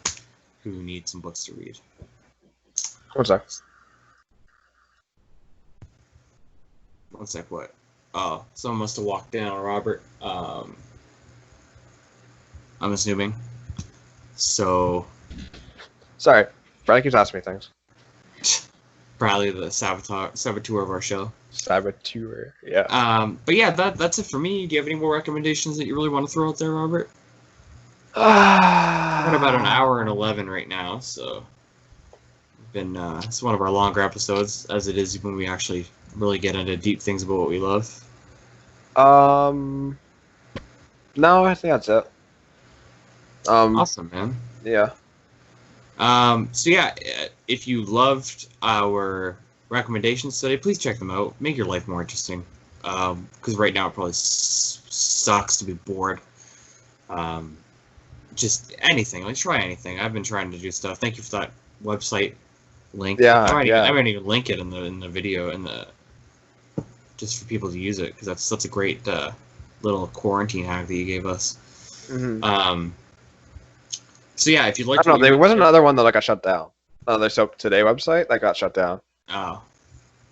[SPEAKER 1] who needs some books to read.
[SPEAKER 2] What's that?
[SPEAKER 1] One sec, what? Oh, someone must have walked down, Robert. I'm assuming. So,
[SPEAKER 2] Sorry, Brad keeps asking me things.
[SPEAKER 1] probably the saboteur of our show.
[SPEAKER 2] Saboteur, yeah.
[SPEAKER 1] But yeah, that's it for me. Do you have any more recommendations that you really want to throw out there, Robert? We're at about an hour and 11 right now, so it's one of our longer episodes, as it is when we actually really get into deep things about what we love.
[SPEAKER 2] No, I think that's it.
[SPEAKER 1] Awesome, man.
[SPEAKER 2] Yeah.
[SPEAKER 1] So yeah, if you loved our recommendations today, please check them out. Make your life more interesting. Because right now it probably sucks to be bored. Just anything, like try anything. I've been trying to do stuff. Thank you for that website link.
[SPEAKER 2] Yeah,
[SPEAKER 1] I might even link it in the video just for people to use it, because that's a great little quarantine hack that you gave us.
[SPEAKER 2] Mm-hmm.
[SPEAKER 1] So yeah, if you'd like
[SPEAKER 2] I don't know. There was another one that got shut down. Another Soap Today website that got shut down.
[SPEAKER 1] Oh.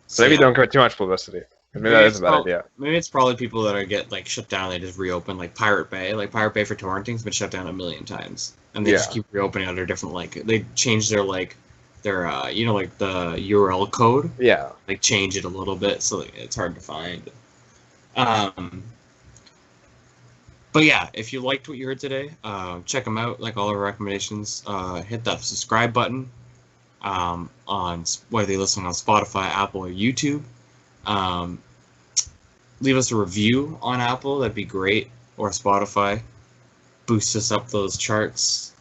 [SPEAKER 2] So maybe don't give it too much publicity. Maybe that is a bad idea.
[SPEAKER 1] Maybe it's probably people that get like shut down. They just reopen, like Pirate Bay. Like Pirate Bay for torrenting's been shut down a million times, and they just keep reopening under different, like, they change their like the URL code.
[SPEAKER 2] Yeah.
[SPEAKER 1] Like change it a little bit, so it's hard to find. But yeah, if you liked what you heard today, check them out. Like all our recommendations, hit that subscribe button on whether you're listening on Spotify, Apple, or YouTube. Leave us a review on Apple, that'd be great, or Spotify. Boost us up those charts.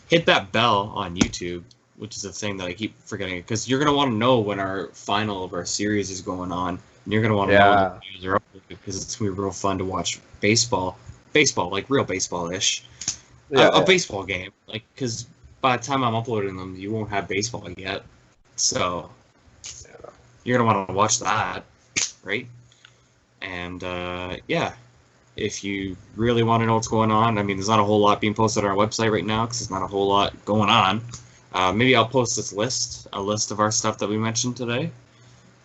[SPEAKER 1] Hit that bell on YouTube, which is a thing that I keep forgetting, because you're going to want to know when our final of our series is going on. And you're going to want to know when the videos are up, because it's going to be real fun to watch baseball, like real baseball-ish. A baseball game, like, because by the time I'm uploading them, you won't have baseball yet. So you're going to want to watch that, right? And yeah, if you really want to know what's going on, I mean, there's not a whole lot being posted on our website right now because there's not a whole lot going on. Maybe I'll post a list of our stuff that we mentioned today,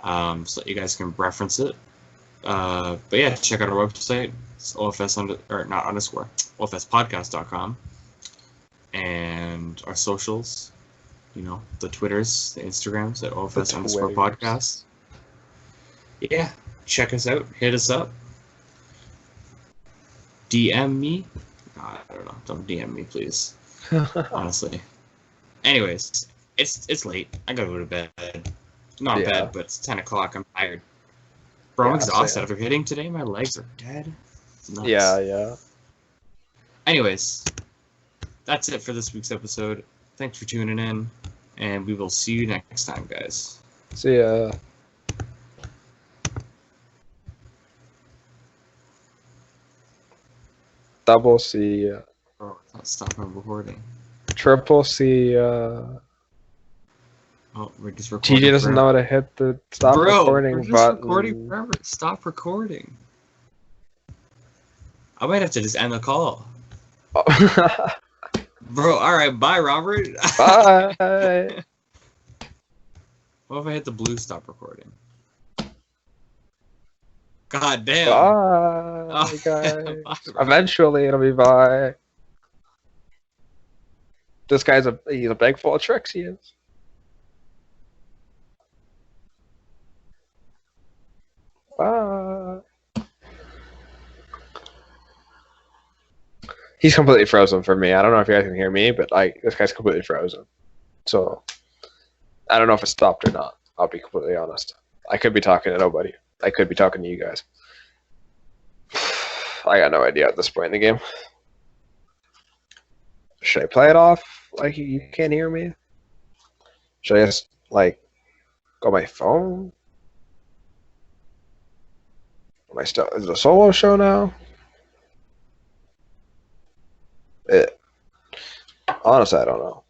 [SPEAKER 1] so that you guys can reference it. But yeah, check out our website. It's ofspodcast.com, and our socials. You know, the Twitters, the Instagrams at ofs_podcast. Yeah, check us out. Hit us up. DM me. I don't know. Don't DM me, please. Honestly. Anyways, it's late. I gotta go to bed. Not bed, but it's 10 o'clock. I'm tired. Bro, I'm exhausted after hitting today. My legs are dead. It's nuts.
[SPEAKER 2] Yeah.
[SPEAKER 1] Anyways, that's it for this week's episode. Thanks for tuning in, and we will see you next time, guys.
[SPEAKER 2] See ya. Double C.
[SPEAKER 1] Oh, it's not stopping recording.
[SPEAKER 2] Triple C.
[SPEAKER 1] Oh, we're just recording.
[SPEAKER 2] TJ doesn't know how to hit the stop recording button.
[SPEAKER 1] We're just recording forever. Stop recording. I might have to just end the call. Bro, alright, bye, Robert.
[SPEAKER 2] Bye.
[SPEAKER 1] What if I hit the blue stop recording? God damn.
[SPEAKER 2] Bye, guys. Eventually, it'll be bye. This guy's he's a bag full of tricks, he is. Bye. He's completely frozen for me. I don't know if you guys can hear me, but like this guy's completely frozen. So I don't know if it stopped or not. I'll be completely honest. I could be talking to nobody. I could be talking to you guys. I got no idea at this point in the game. Should I play it off like you can't hear me? Should I just like go on my phone? Am I still? Is it a solo show now? Honestly, I don't know.